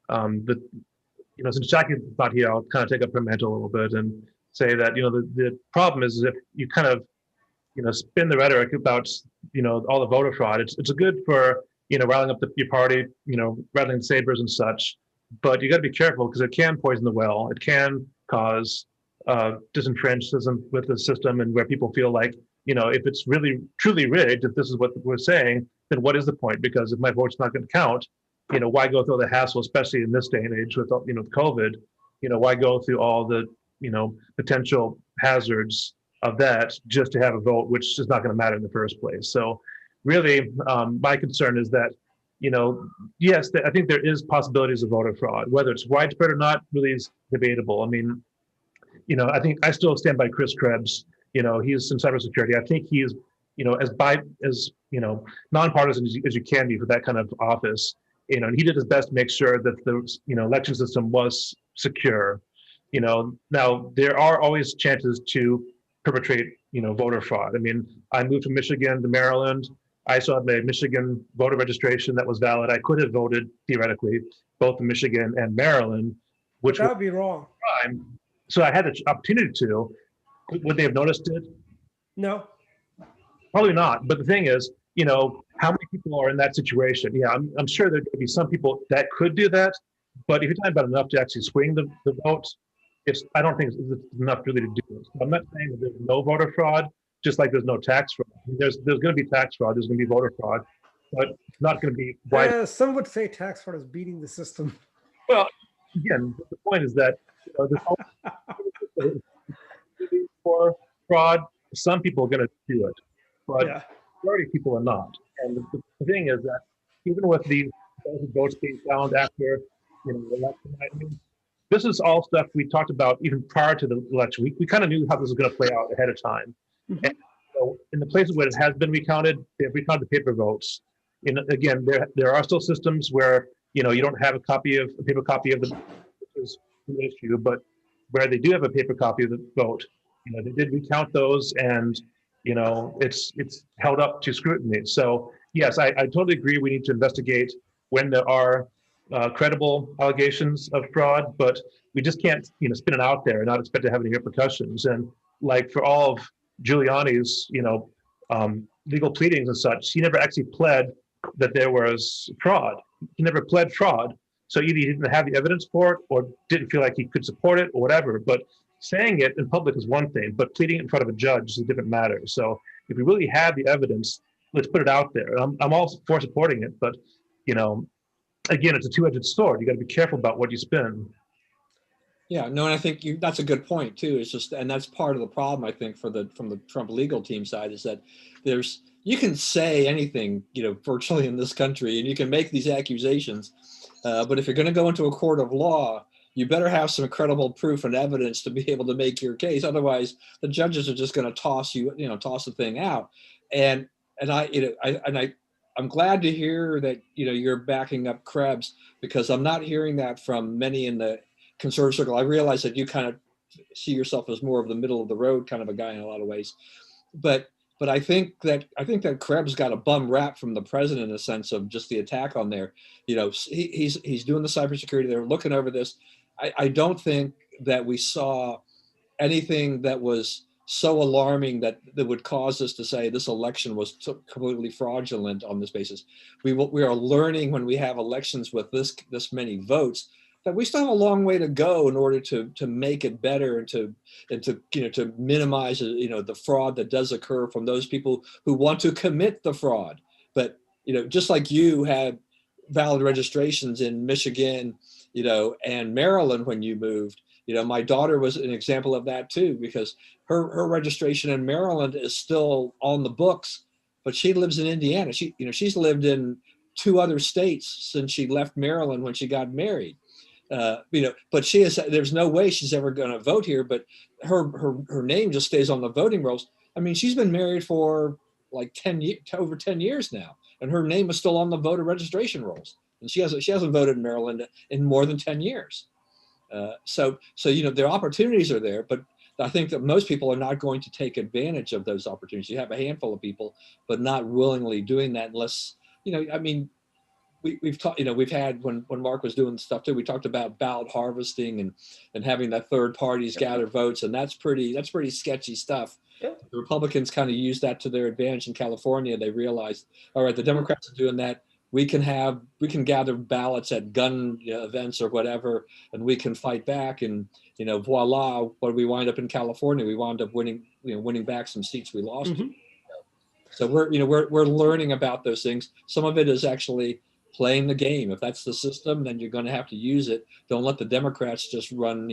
Since Jackie's not here, I'll kind of take up her mantle a little bit and say that, the problem is if you kind of, spin the rhetoric about, all the voter fraud, it's good for, riling up your party, rattling sabers and such, but you got to be careful because it can poison the well. It can cause, disenfranchisement with the system, and where people feel like, if it's really truly rigged, if this is what we're saying, then what is the point? Because if my vote's not going to count, why go through the hassle, especially in this day and age with COVID? Why go through all the potential hazards of that just to have a vote, which is not going to matter in the first place? So, really, my concern is that yes, I think there is possibilities of voter fraud. Whether it's widespread or not really is debatable. I mean, I think I still stand by Chris Krebs. He's in cybersecurity. I think he's, as nonpartisan as you can be for that kind of office. And he did his best to make sure that the election system was secure. Now there are always chances to perpetrate voter fraud. I mean, I moved from Michigan to Maryland. I still have my Michigan voter registration that was valid. I could have voted theoretically both in Michigan and Maryland, which that would be wrong. Crime. So I had the opportunity to. Would they have noticed it? No. Probably not. But the thing is, how many people are in that situation? Yeah, I'm sure there could be some people that could do that. But if you're talking about enough to actually swing the vote, I don't think it's enough really to do it. I'm not saying that there's no voter fraud, just like there's no tax fraud. There's going to be tax fraud. There's going to be voter fraud, but it's not going to be wide. Some would say tax fraud is beating the system. Well, again, the point is that for fraud, some people are going to do it, but the majority of people are not. And the thing is that even with these votes being found after election night, I mean, this is all stuff we talked about even prior to the election. We kind of knew how this was going to play out ahead of time. Mm-hmm. And in the places where it has been recounted, they've recounted the paper votes. And again, there are still systems where you don't have a paper copy of the, which is an issue, but where they do have a paper copy of the vote, they did recount those, and it's held up to scrutiny. So yes, I totally agree. We need to investigate when there are credible allegations of fraud, but we just can't spin it out there and not expect to have any repercussions. And like for all of Giuliani's legal pleadings and such, he never actually pled that there was fraud. He never pled fraud. So either he didn't have the evidence for it or didn't feel like he could support it or whatever. But saying it in public is one thing, but pleading it in front of a judge is a different matter. So if we really have the evidence, let's put it out there. I'm all for supporting it, but again, it's a two-edged sword. You got to be careful about what you spin. Yeah, no, and I think that's a good point too. It's just, and that's part of the problem, I think, from the Trump legal team side, is that you can say anything, virtually in this country, and you can make these accusations, but if you're going to go into a court of law, you better have some credible proof and evidence to be able to make your case. Otherwise, the judges are just going to toss the thing out. And I'm glad to hear that you're backing up Krebs, because I'm not hearing that from many in the conservative circle. I realize that you kind of see yourself as more of the middle of the road kind of a guy in a lot of ways, but I think that Krebs got a bum rap from the president in a sense of just the attack on there. He's doing the cybersecurity. They're looking over this. I don't think that we saw anything that was so alarming that would cause us to say this election was completely fraudulent on this basis. We are learning when we have elections with this many votes that we still have a long way to go in order to make it better and to minimize the fraud that does occur from those people who want to commit the fraud. But just like you had valid registrations in Michigan, and Maryland when you moved. My daughter was an example of that too, because her registration in Maryland is still on the books, but she lives in Indiana. She's lived in 2 other states since she left Maryland when she got married. But there's no way she's ever going to vote here, but her name just stays on the voting rolls. I mean, she's been married for like over 10 years now, and her name is still on the voter registration rolls. And she hasn't voted in Maryland in more than 10 years. So their opportunities are there, but I think that most people are not going to take advantage of those opportunities. You have a handful of people, but not willingly doing that unless, we've talked, we've had when Mark was doing stuff too, we talked about ballot harvesting and having that third parties gather votes. And that's pretty sketchy stuff. Yeah. The Republicans kind of used that to their advantage in California. They realized, all right, the Democrats are doing that. we can gather ballots at gun events or whatever, and we can fight back. And voila, when we wind up in California, we wound up winning back some seats we lost. Mm-hmm. So we're learning about those things. Some of it is actually playing the game. If that's the system, then you're going to have to use it. Don't let the Democrats just run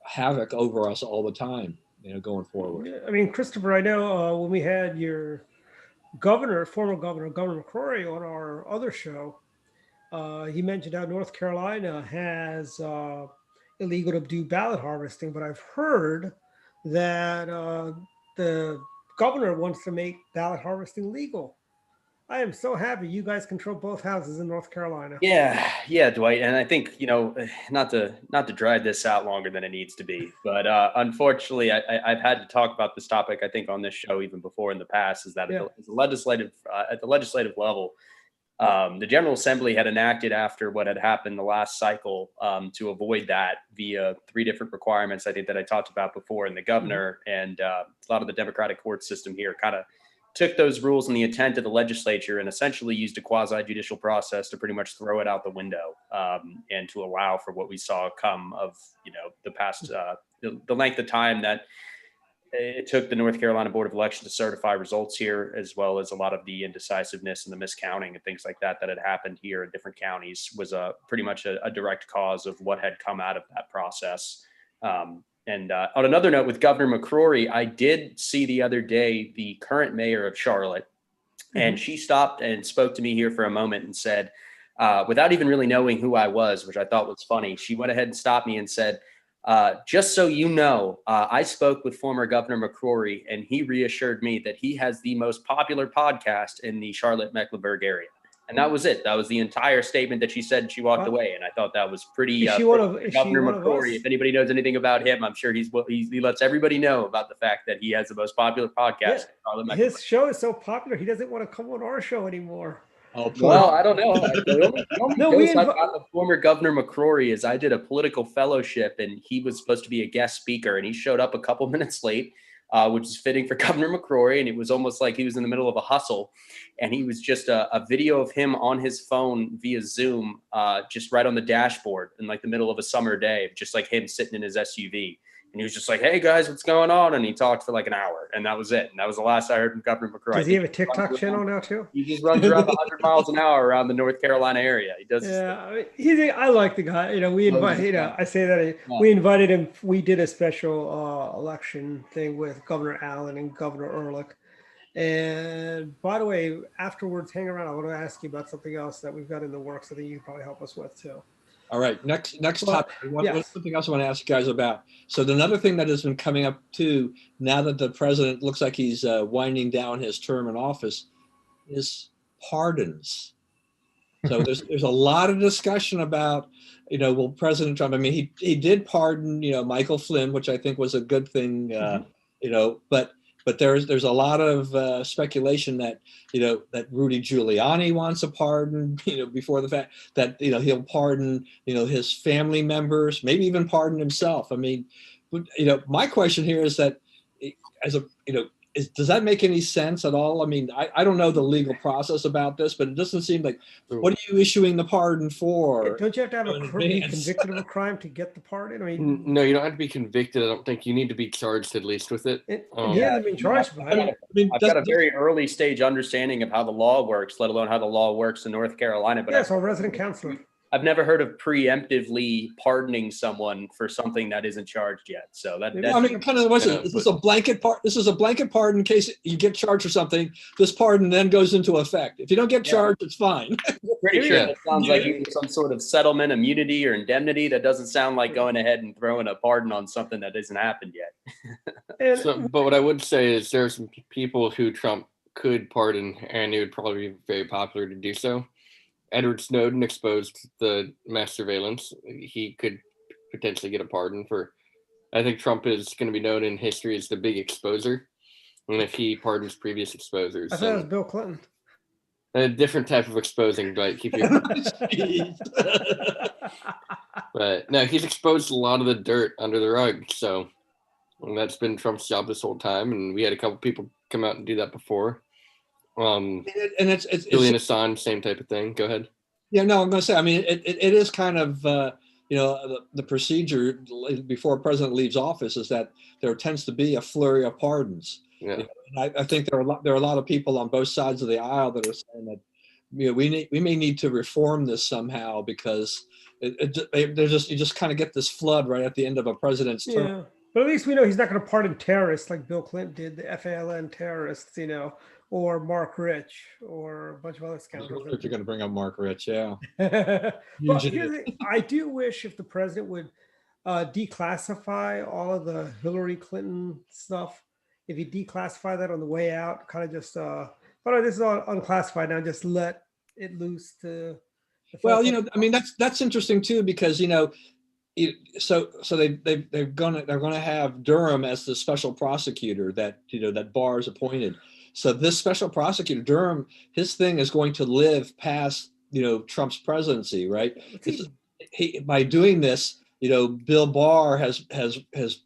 havoc over us all the time, going forward. I mean, Christopher, I know when we had your former governor McCrory on our other show, he mentioned how North Carolina has illegal to do ballot harvesting, but I've heard that the governor wants to make ballot harvesting legal. I am so happy you guys control both houses in North Carolina. Yeah, Dwight. And I think, not to drag this out longer than it needs to be, but unfortunately, I've had to talk about this topic, I think, on this show even before in the past, is that at the legislative level, the General Assembly had enacted after what had happened the last cycle to avoid that via 3 different requirements, I think, that I talked about before, and the governor and a lot of the Democratic court system here kind of took those rules and the intent of the legislature and essentially used a quasi-judicial process to pretty much throw it out the window and to allow for what we saw come of, the past, the length of time that it took the North Carolina Board of Elections to certify results here, as well as a lot of the indecisiveness and the miscounting and things like that had happened here in different counties was pretty much a direct cause of what had come out of that process. And on another note, with Governor McCrory, I did see the other day the current mayor of Charlotte, and she stopped and spoke to me here for a moment and said, without even really knowing who I was, which I thought was funny, she went ahead and stopped me and said, just so you know, I spoke with former Governor McCrory, and he reassured me that he has the most popular podcast in the Charlotte-Mecklenburg area. And that was it. That was the entire statement that she said. She walked away, and I thought that was pretty. Governor McCrory, if anybody knows anything about him, I'm sure he lets everybody know about the fact that he has the most popular podcast. Yeah. His show is so popular, he doesn't want to come on our show anymore. Oh, well, I don't know. The only I got the former Governor McCrory is I did a political fellowship, and he was supposed to be a guest speaker, and he showed up a couple minutes late. Which is fitting for Governor McCrory. And it was almost like he was in the middle of a hustle. And he was just a video of him on his phone via Zoom, just right on the dashboard in like the middle of a summer day, just like him sitting in his SUV. And he was just like, hey guys, what's going on? And he talked for like an hour, and that was it. And that was the last I heard from Governor McCrory. Does he have a TikTok channel now too? He just runs around 100 miles an hour around the North Carolina area. He does. Yeah, I like the guy. We invite. I say that we invited him. We did a special election thing with Governor Allen and Governor Ehrlich. And by the way, afterwards, hang around. I want to ask you about something else that we've got in the works. I think you can probably help us with too. All right, next topic. Something else I want to ask you guys about. So another thing that has been coming up too, now that the president looks like he's winding down his term in office, is pardons. So there's a lot of discussion about, will President Trump? I mean, he did pardon, Michael Flynn, which I think was a good thing, but there's a lot of speculation that that Rudy Giuliani wants a pardon, before the fact that he'll pardon his family members, maybe even pardon himself. I mean, my question here is that does that make any sense at all? I mean, I don't know the legal process about this, but it doesn't seem like, what are you issuing the pardon for? Don't you have to have be convicted of a crime to get the pardon? I mean, no, you don't have to be convicted. I don't think you need to be charged at least with it. He hasn't been charged by it. I've got a very early stage understanding of how the law works, let alone how the law works in North Carolina. But yes, our resident counselor. I've never heard of preemptively pardoning someone for something that isn't charged yet. So that I mean, kind of was it? This is a blanket This is a blanket pardon in case you get charged for something. This pardon then goes into effect. If you don't get charged, it's fine. Pretty sure it sounds like some sort of settlement, immunity, or indemnity. That doesn't sound like going ahead and throwing a pardon on something that hasn't happened yet. But what I would say is there are some people who Trump could pardon, and it would probably be very popular to do so. Edward Snowden exposed the mass surveillance. He could potentially get a pardon for. I think Trump is going to be known in history as the big exposer, and if he pardons previous exposers, I thought it was Bill Clinton. A different type of exposing, but keep your. But no, he's exposed a lot of the dirt under the rug, so that's been Trump's job this whole time, and we had a couple people come out and do that before. And it's Julian Assange, same type of thing. Go ahead. Yeah, no, I'm going to say, I mean, it is kind of, the procedure before a president leaves office is that there tends to be a flurry of pardons. Yeah. And I think there are a lot of people on both sides of the aisle that are saying that, we may need to reform this somehow, because you just kind of get this flood right at the end of a president's term. Yeah, but at least we know he's not going to pardon terrorists like Bill Clinton did, the FALN terrorists, or Mark Rich, or a bunch of other scoundrels. If you're going to bring up Mark Rich, yeah. But I do wish if the president would declassify all of the Hillary Clinton stuff, if he declassify that on the way out, kind of just, but this is all unclassified now, just let it loose to. Well, I mean, that's interesting too, because so they're gonna have Durham as the special prosecutor that that Barr's appointed. So this special prosecutor Durham, his thing is going to live past Trump's presidency, right? By doing this, Bill Barr has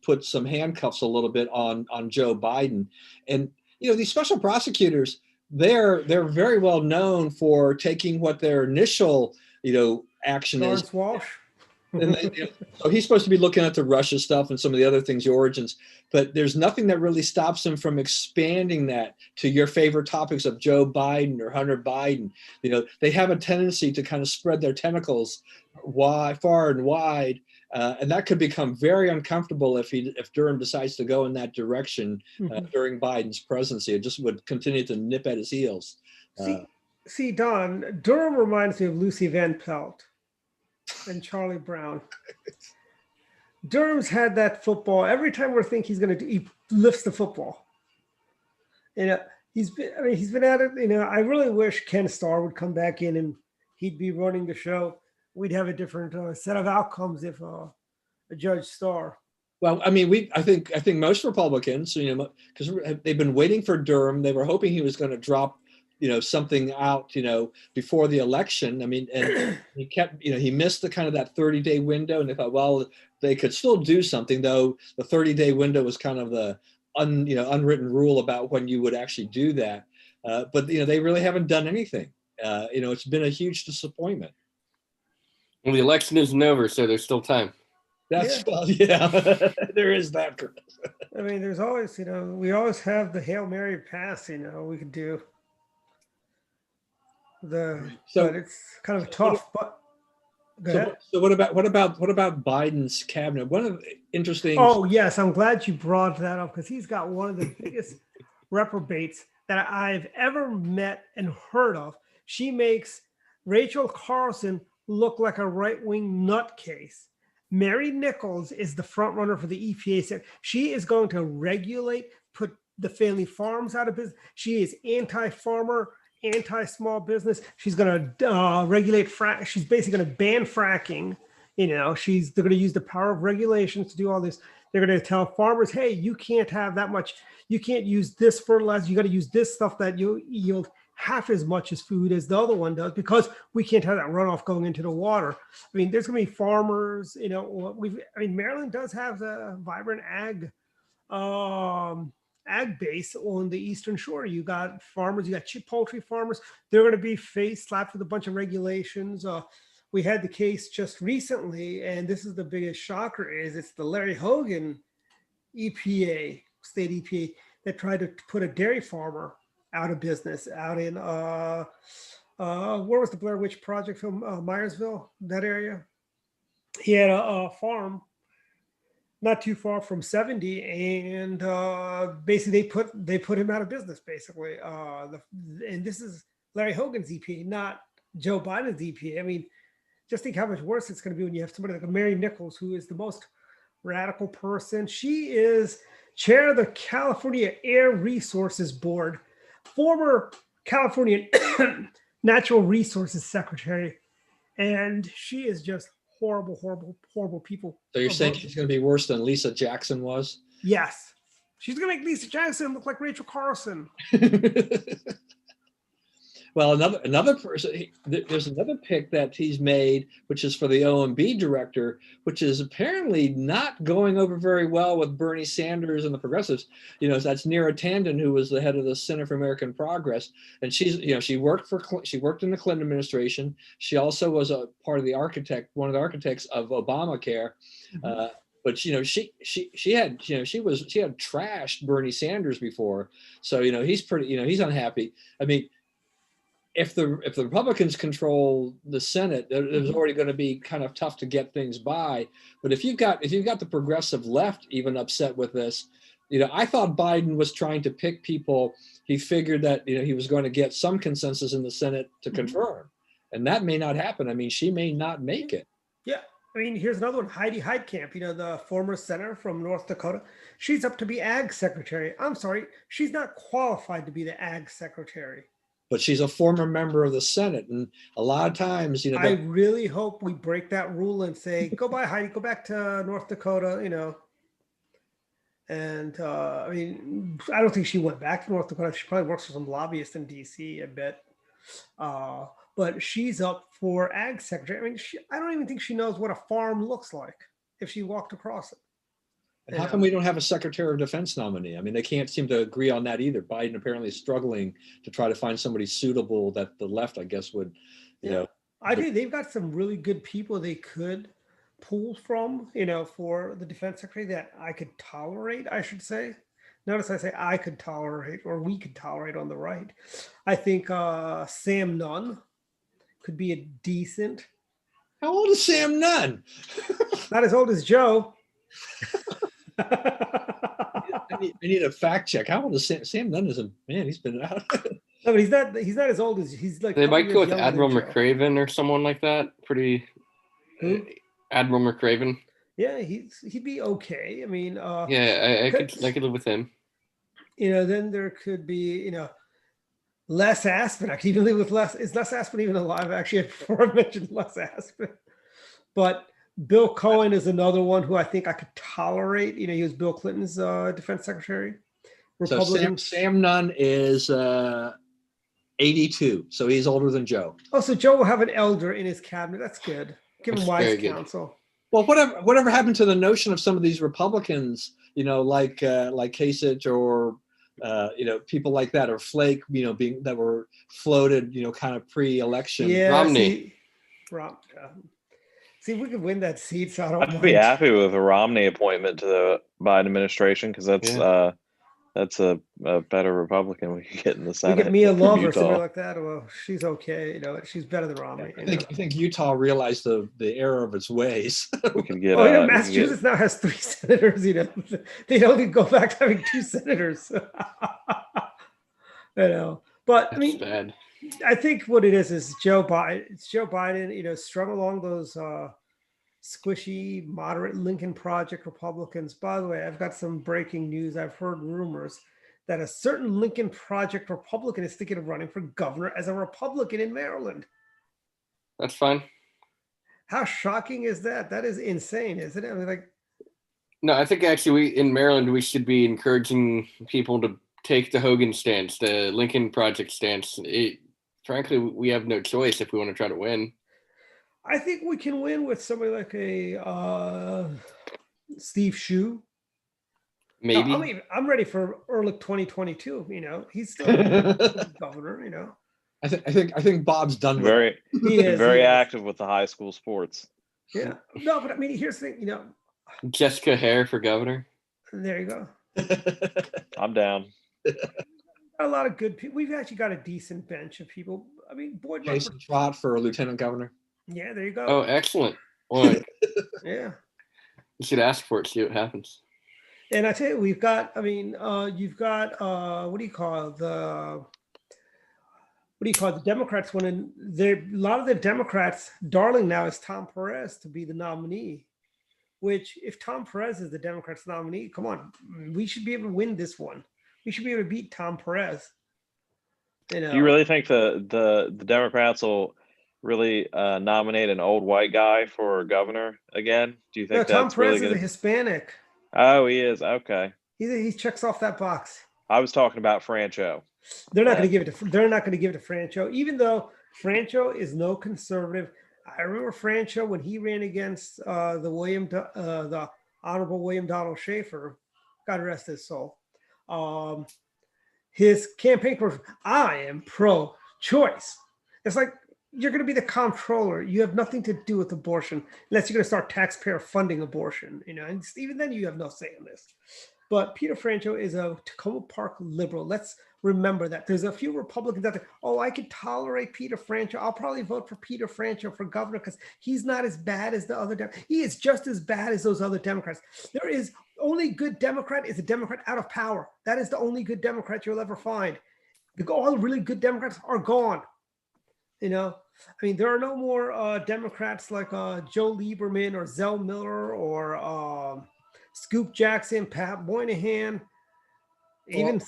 put some handcuffs a little bit on Joe Biden, and these special prosecutors, they're very well known for taking what their initial action Lawrence is. Walsh. And so he's supposed to be looking at the Russia stuff and some of the other things, the origins, but there's nothing that really stops him from expanding that to your favorite topics of Joe Biden or Hunter Biden. They have a tendency to kind of spread their tentacles far and wide, and that could become very uncomfortable if Durham decides to go in that direction during Biden's presidency. It just would continue to nip at his heels. See, Don, Durham reminds me of Lucy Van Pelt and Charlie Brown. Durham's had that football. Every time we think he's going to, he lifts the football. He's been at it. I really wish Ken Starr would come back in and he'd be running the show. We'd have a different set of outcomes if a Judge Starr. Well, I mean, I think most Republicans, because they've been waiting for Durham. They were hoping he was going to drop something out, before the election. I mean, and he kept, he missed the kind of that 30-day window, and they thought, well, they could still do something, though the 30-day window was kind of the unwritten rule about when you would actually do that. But they really haven't done anything. It's been a huge disappointment. Well, the election isn't over, so there's still time. There is that. I mean, there's always, we always have the Hail Mary pass, we could do. But it's kind of tough. But so what about Biden's cabinet? One of the interesting. Oh yes, I'm glad you brought that up, because he's got one of the biggest reprobates that I've ever met and heard of. She makes Rachel Carson look like a right-wing nutcase. Mary Nichols is the front runner for the EPA. She is going to regulate, put the family farms out of business. She is anti-farmer, anti-small business. She's going to regulate frack. She's basically going to ban fracking. They're going to use the power of regulations to do all this. They're going to tell farmers, hey, you can't have that much. You can't use this fertilizer. You got to use this stuff that you yield half as much as food as the other one does, because we can't have that runoff going into the water. I mean, there's going to be farmers. Maryland does have a vibrant ag base on the Eastern Shore. You got farmers, you got poultry farmers. They're going to be slapped with a bunch of regulations. We had the case just recently, and this is the biggest shocker, is it's the Larry Hogan EPA, state EPA, that tried to put a dairy farmer out of business out in, where was the Blair Witch Project film? Myersville, that area. He had a farm not too far from 70, and basically they put him out of business, basically. And this is Larry Hogan's EPA, not Joe Biden's EPA. I mean, just think how much worse it's going to be when you have somebody like a Mary Nichols, who is the most radical person. She is chair of the California Air Resources Board, former California Natural Resources Secretary, and she is just horrible, horrible, horrible people. So you're saying she's going to be worse than Lisa Jackson was? Yes. She's going to make Lisa Jackson look like Rachel Carson. Well, another person. There's another pick that he's made, which is for the OMB director, which is apparently not going over very well with Bernie Sanders and the progressives. That's Neera Tanden, who was the head of the Center for American Progress, and she worked in the Clinton administration. She also was a part of one of the architects of Obamacare. But she had trashed Bernie Sanders before, so he's unhappy. I mean, if the Republicans control the Senate, there's already going to be kind of tough to get things by. But if you've got the progressive left even upset with this, I thought Biden was trying to pick people he figured that he was going to get some consensus in the Senate to confirm, and that may not happen. I mean, she may not make it. Yeah. I mean, here's another one, Heidi Heitkamp, the former senator from North Dakota. She's up to be ag secretary. I'm sorry, she's not qualified to be the ag secretary. But she's a former member of the Senate. And a lot of times, I really hope we break that rule and say, go by Heidi, go back to North Dakota, And I mean, I don't think she went back to North Dakota. She probably works for some lobbyist in D.C., I bet. But she's up for ag secretary. I mean, I don't even think she knows what a farm looks like if she walked across it. And how come we don't have a Secretary of Defense nominee? I mean, they can't seem to agree on that either. Biden apparently is struggling to try to find somebody suitable that the left, I guess, would, I think they've got some really good people they could pull from, for the defense secretary that I could tolerate, I should say. Notice I say I could tolerate, or we could tolerate on the right. I think Sam Nunn could be a decent. How old is Sam Nunn? Not as old as Joe. I need a fact check. How old is Sam Nunn? He's been out. No, but he's not as old as he's like. They might go with Admiral McRaven or someone like that. Admiral McRaven. Yeah, he'd be okay. I mean, I could live with him. Then there could be, Les Aspin. I could even live with Les. Is Les Aspin even alive? Actually, before I mentioned Les Aspin, but Bill Cohen is another one who I think I could tolerate. He was Bill Clinton's defense secretary. Republican. So Sam Nunn is 82, so he's older than Joe. Oh, so Joe will have an elder in his cabinet. That's good. Give him wise counsel. Well, whatever happened to the notion of some of these Republicans, like Kasich or people like that, or Flake, that were floated, kind of pre-election. Yeah, Romney. See if we could win that seat. So I'd be happy with a Romney appointment to the Biden administration, because that's a better Republican we could get in the Senate. We get Mia Love or something like that. Well, she's okay. She's better than Romney. I think Utah realized the error of its ways. We can get. Massachusetts now has 3 senators. They don't go back to having 2 senators. But That's I mean, bad. I think what it is Joe Biden. It's Joe Biden, strung along those squishy, moderate Lincoln Project Republicans. By the way, I've got some breaking news. I've heard rumors that a certain Lincoln Project Republican is thinking of running for governor as a Republican in Maryland. That's fine. How shocking is that? That is insane, isn't it? I mean, No, I think actually in Maryland, we should be encouraging people to take the Hogan stance, the Lincoln Project stance. Frankly, we have no choice if we want to try to win. I think we can win with somebody like a Steve Shue. Maybe. No, I'm ready for Ehrlich 2022. He's still governor. I think Bob's done with very it. Very active with the high school sports. Yeah. No, but I mean, here's the thing. Jessica Hare for governor. There you go. I'm down. A lot of good people. We've actually got a decent bench of people. I mean, Boyd Jason Trott for lieutenant governor. Yeah, there you go. Oh, excellent. Well, yeah. You should ask for it, see what happens. And I tell you, we've got, you've got, what do you call it? The Democrats winning. A lot of the Democrats' darling now is Tom Perez to be the nominee, which if Tom Perez is the Democrats' nominee, come on, we should be able to win this one. We should be able to beat Tom Perez. Do you really think the Democrats will really nominate an old white guy for governor again? Do you think Tom that's Perez really is a Hispanic? Oh, he is. Okay. He checks off that box. I was talking about Francho. They're not going to give it to. They're not going to give it to Francho, even though Francho is no conservative. I remember Francho when he ran against the Honorable William Donald Schaefer, God rest his soul. His campaign was, "I am pro-choice." It's like you're going to be the comptroller. You have nothing to do with abortion unless you're going to start taxpayer funding abortion. And even then you have no say in this. But Peter Francho is a Tacoma Park liberal. Let's remember that. There's a few Republicans out there. Oh, I could tolerate Peter Francho. I'll probably vote for Peter Francho for governor because he's not as bad as the other. He is just as bad as those other Democrats. There is only good Democrat is a Democrat out of power. That is the only good Democrat you'll ever find. All the really good Democrats are gone. There are no more Democrats like Joe Lieberman or Zell Miller or Scoop Jackson, Pat Moynihan, even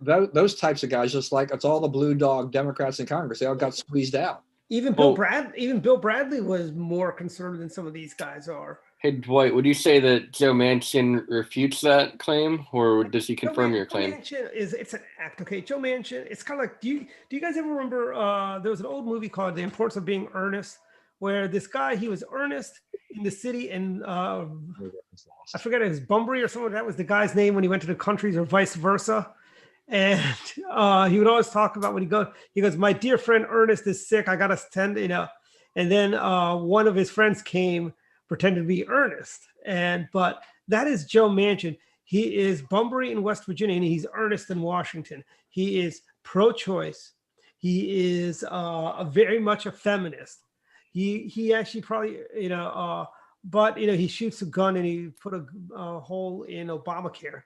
those types of guys. Just like it's all the blue dog Democrats in Congress. They all got squeezed out. Even Bill Bradley was more conservative than some of these guys are. Hey, Dwight, would you say that Joe Manchin refutes that claim, or does he confirm your claim? Joe Manchin it's an act. Okay, Joe Manchin. It's kind of like, do you guys ever remember? There was an old movie called The Importance of Being Earnest, where this guy, he was earnest in the city, and I forget it was Bunbury or something. That was the guy's name when he went to the countries, or vice versa. And he would always talk about when he goes, "My dear friend Ernest is sick. I got to attend." And then one of his friends came, pretended to be Ernest, but that is Joe Manchin. He is Bunbury in West Virginia, and he's Ernest in Washington. He is pro-choice. He is very much a feminist. He actually probably but he shoots a gun and he put a hole in Obamacare.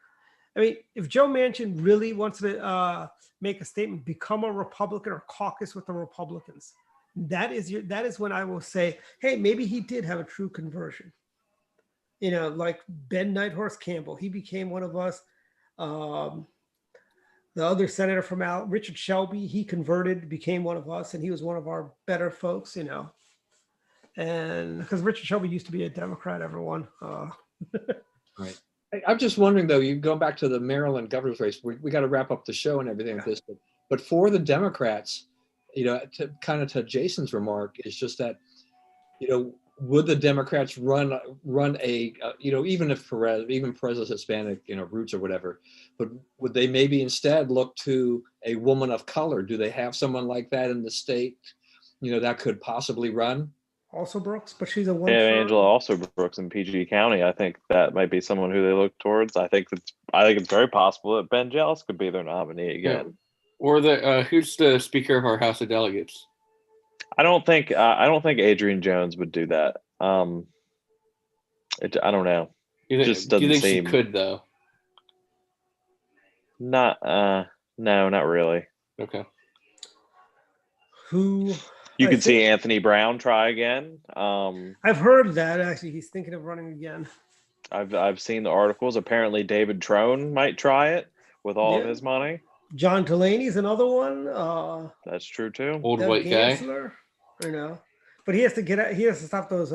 If Joe Manchin really wants to make a statement, become a Republican or caucus with the Republicans. That is when I will say, hey, maybe he did have a true conversion. Like Ben Nighthorse Campbell, he became one of us. The other senator from Richard Shelby, he converted, became one of us, and he was one of our better folks, And because Richard Shelby used to be a Democrat, everyone. Right. I'm just wondering, though, you go back to the Maryland governor's race. We got to wrap up the show and everything like this. But for the Democrats, to Jason's remark, is just that, would the Democrats run a, even if Perez is Hispanic, roots or whatever, but would they maybe instead look to a woman of color? Do they have someone like that in the state, that could possibly run? Also Brooks, but she's a one. Yeah, Angela also Brooks in PG County. I think that might be someone who they look towards. I think it's very possible that Ben Jealous could be their nominee again. Yeah. Or who's the Speaker of our House of Delegates? I don't think Adrian Jones would do that. I don't know. Do you think she could though? No, not really. Okay. You could see Anthony Brown try again. I've heard that actually he's thinking of running again. I've seen the articles. Apparently, David Trone might try it with all of his money. John Delaney's another one. That's true too. Old white guy. But he has to get out. He has to stop those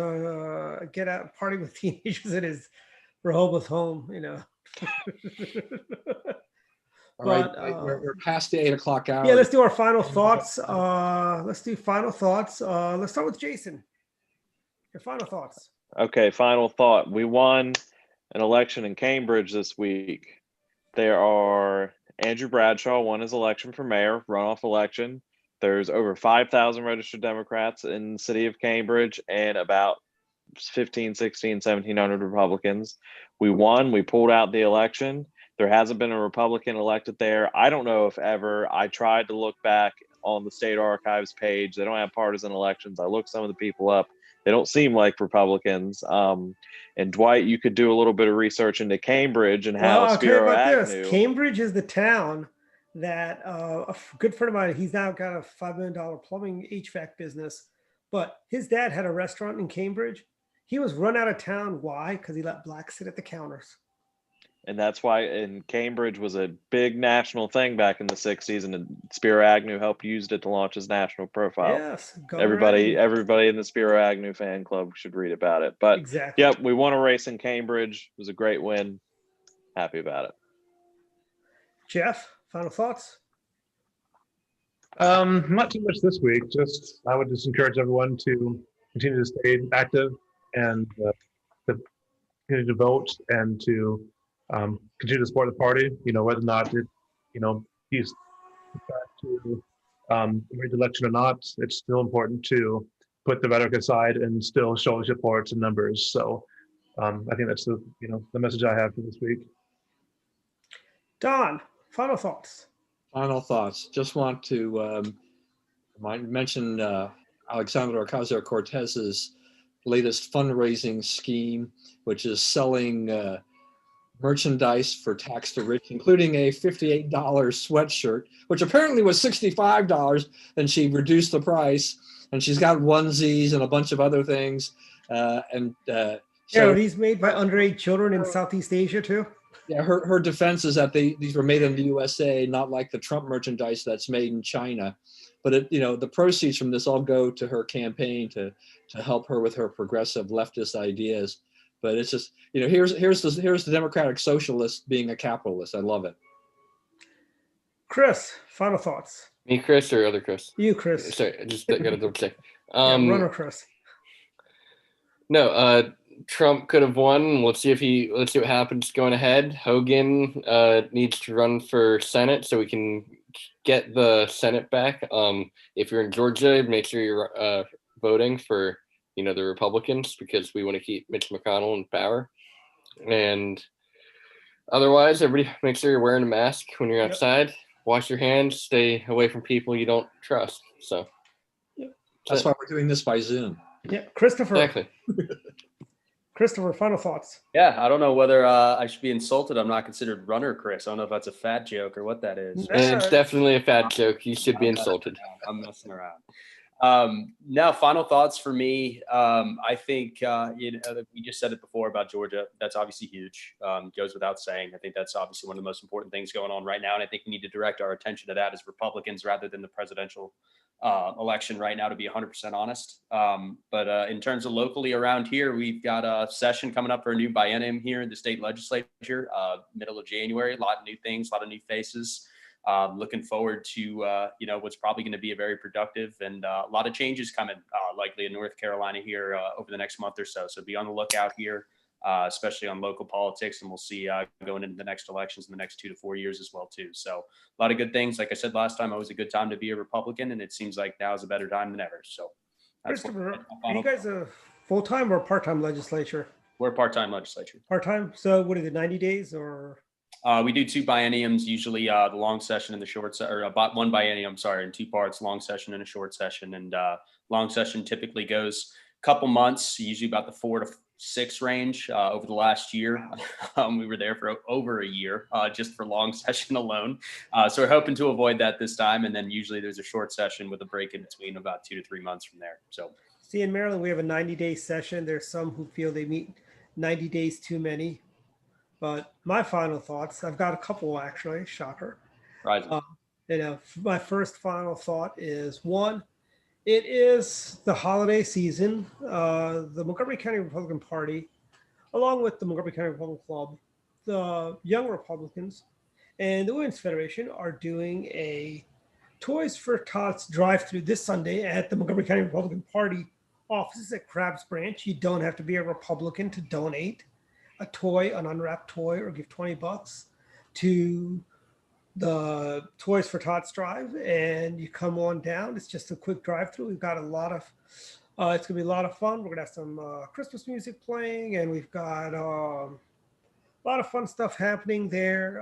get out party with teenagers at his Rehoboth home. All right, we're past the 8 o'clock hour. Yeah, let's do our final thoughts. Let's do final thoughts. Let's start with Jason. Your final thoughts. Okay, final thought. We won an election in Cambridge this week. Andrew Bradshaw won his election for mayor, runoff election. There's over 5,000 registered Democrats in the city of Cambridge and about 1,700 Republicans. We won. We pulled out the election. There hasn't been a Republican elected there. I don't know if ever. I tried to look back on the state archives page. They don't have partisan elections. I looked some of the people up. They don't seem like Republicans. And Dwight, you could do a little bit of research into Cambridge and how Spiro Agnew. Cambridge is the town that a good friend of mine, he's now got a $5 million plumbing HVAC business, but his dad had a restaurant in Cambridge. He was run out of town. Why? Because he let blacks sit at the counters. And that's why Cambridge was a big national thing back in the 60s, and Spiro Agnew helped use it to launch his national profile. Yes. Everybody in the Spiro Agnew fan club should read about it. But exactly. Yep, we won a race in Cambridge. It was a great win. Happy about it. Jeff, final thoughts? Not too much this week. Just I would just encourage everyone to continue to stay active and to continue to vote and to continue to support the party. You know, whether or not it, you know, he's back to win the election or not, it's still important to put the rhetoric aside and still show support and numbers. So I think that's the the message I have for this week. Don, final thoughts? Final thoughts. Just want to mention Alexandra Ocasio-Cortez's latest fundraising scheme, which is selling merchandise for tax to rich, including a $58 sweatshirt, which apparently was $65, and she reduced the price. And she's got onesies and a bunch of other things. So, are these made by underage children in Southeast Asia too? Yeah, her defense is that these were made in the USA, not like the Trump merchandise that's made in China. But the proceeds from this all go to her campaign to help her with her progressive leftist ideas. But it's just here's the Democratic Socialist being a capitalist. I love it. Chris, final thoughts? Me, Chris, or other Chris? You, Chris. Sorry, I just got to double check. Runner Chris. No, Trump could have won. Let's see what happens going ahead. Hogan needs to run for Senate so we can get the Senate back. If you're in Georgia, make sure you're voting for the Republicans, because we want to keep Mitch McConnell in power. And otherwise, everybody make sure you're wearing a mask when you're outside. Wash your hands. Stay away from people you don't trust. So that's why we're doing this by Zoom. Yeah, Christopher. Exactly. Christopher, final thoughts? Yeah, I don't know whether I should be insulted. I'm not considered runner, Chris. I don't know if that's a fat joke or what that is. And it's definitely a fat joke. You should be insulted. I'm messing around. Now, final thoughts for me. I think we just said it before about Georgia. That's obviously huge. Goes without saying. I think that's obviously one of the most important things going on right now, and I think we need to direct our attention to that as Republicans rather than the presidential election right now, to be 100% honest. But in terms of locally around here, we've got a session coming up for a new biennium here in the state legislature, middle of January. A lot of new things, a lot of new faces. Looking forward to what's probably going to be a very productive and a lot of changes coming likely in North Carolina here over the next month or so. So be on the lookout here, especially on local politics, and we'll see going into the next elections in the next 2 to 4 years as well too. So a lot of good things. Like I said last time, always a good time to be a Republican, and it seems like now is a better time than ever. So Christopher, are you guys a full-time or part-time legislature? We're a part-time legislature. Part-time. So what is it, 90 days or? We do 2 bienniums, usually the long session and the short or about 1 biennium, in 2 parts, long session and a short session. And long session typically goes a couple months, usually about the 4 to 6 range. Over the last year, we were there for over a year just for long session alone. So we're hoping to avoid that this time. And then usually there's a short session with a break in between, about 2 to 3 months from there. So see, in Maryland, we have a 90-day session. There's some who feel they meet 90 days too many. But my final thoughts, I've got a couple actually, shocker. Right. My first final thought is, one, it is the holiday season. The Montgomery County Republican Party, along with the Montgomery County Republican Club, the Young Republicans, and the Women's Federation are doing a Toys for Tots drive-through this Sunday at the Montgomery County Republican Party offices at Crabs Branch. You don't have to be a Republican to donate a toy, an unwrapped toy, or give $20 to the Toys for Tots drive, and you come on down. It's just a quick drive-through. We've got a lot of it's gonna be a lot of fun. We're gonna have some Christmas music playing, and we've got a lot of fun stuff happening there.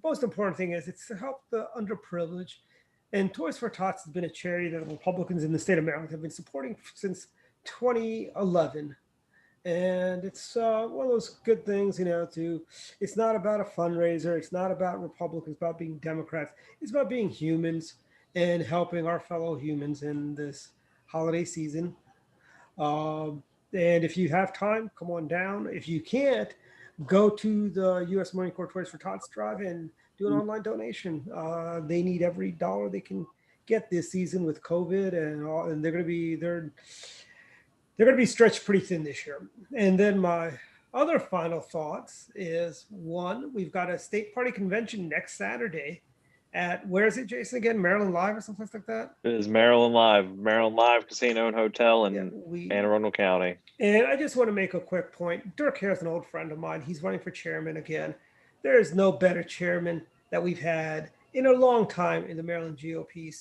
Most important thing is it's to help the underprivileged, and Toys for Tots has been a charity that the Republicans in the state of Maryland have been supporting since 2011. And it's one of those good things, it's not about a fundraiser. It's not about Republicans, it's about being Democrats. It's about being humans and helping our fellow humans in this holiday season. And if you have time, come on down. If you can't, go to the U.S. Marine Corps Toys for Tots drive and do an online donation. They need every dollar they can get this season with COVID and they're going to be stretched pretty thin this year. And then my other final thoughts is one, we've got a state party convention next Saturday at, where is it, Jason, again? Maryland Live or something like that? It is Maryland Live Casino and Hotel in Yeah, Anne Arundel County. and I just want to make a quick point. Dirk Hare is an old friend of mine. He's running for chairman again. There is no better chairman that we've had in a long time in the Maryland GOP.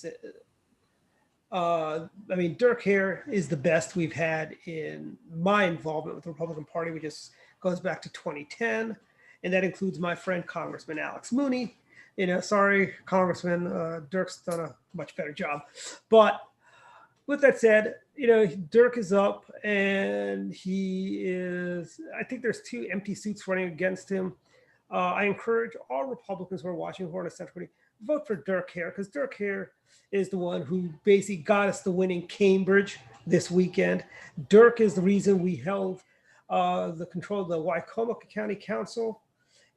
I mean, Dirk Hare is the best we've had in my involvement with the Republican Party, which just goes back to 2010. And that includes my friend, Congressman Alex Mooney. Sorry, Congressman, Dirk's done a much better job. But with that said, Dirk is up and I think there's 2 empty seats running against him. I encourage all Republicans who are watching who are on a Central Committee, vote for Dirk Hare, because Dirk Hare is the one who basically got us the win in Cambridge this weekend. Dirk is the reason we held the control of the Wycomico County Council.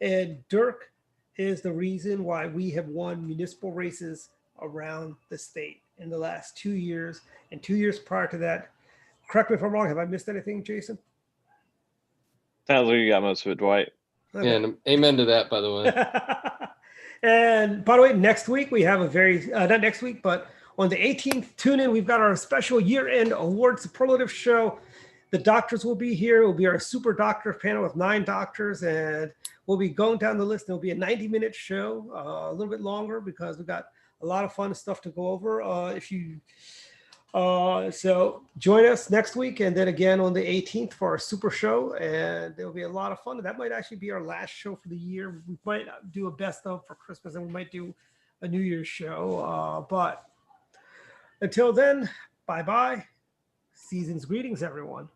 And Dirk is the reason why we have won municipal races around the state in the last 2 years. And 2 years prior to that, correct me if I'm wrong, have I missed anything, Jason? Sounds like you got most of it, Dwight. Okay. Yeah, and amen to that, by the way. And by the way, next week we have a very, not next week, but on the 18th, tune in. We've got our special year-end award superlative show. The doctors will be here. It will be our super doctor panel with 9 doctors, and we'll be going down the list. It'll be a 90-minute show, a little bit longer because we've got a lot of fun stuff to go over. So join us next week and then again on the 18th for our super show, and there'll be a lot of fun. That might actually be our last show for the year. We might do a best of for Christmas, and we might do a New Year's show. But until then, bye-bye. Season's greetings, everyone.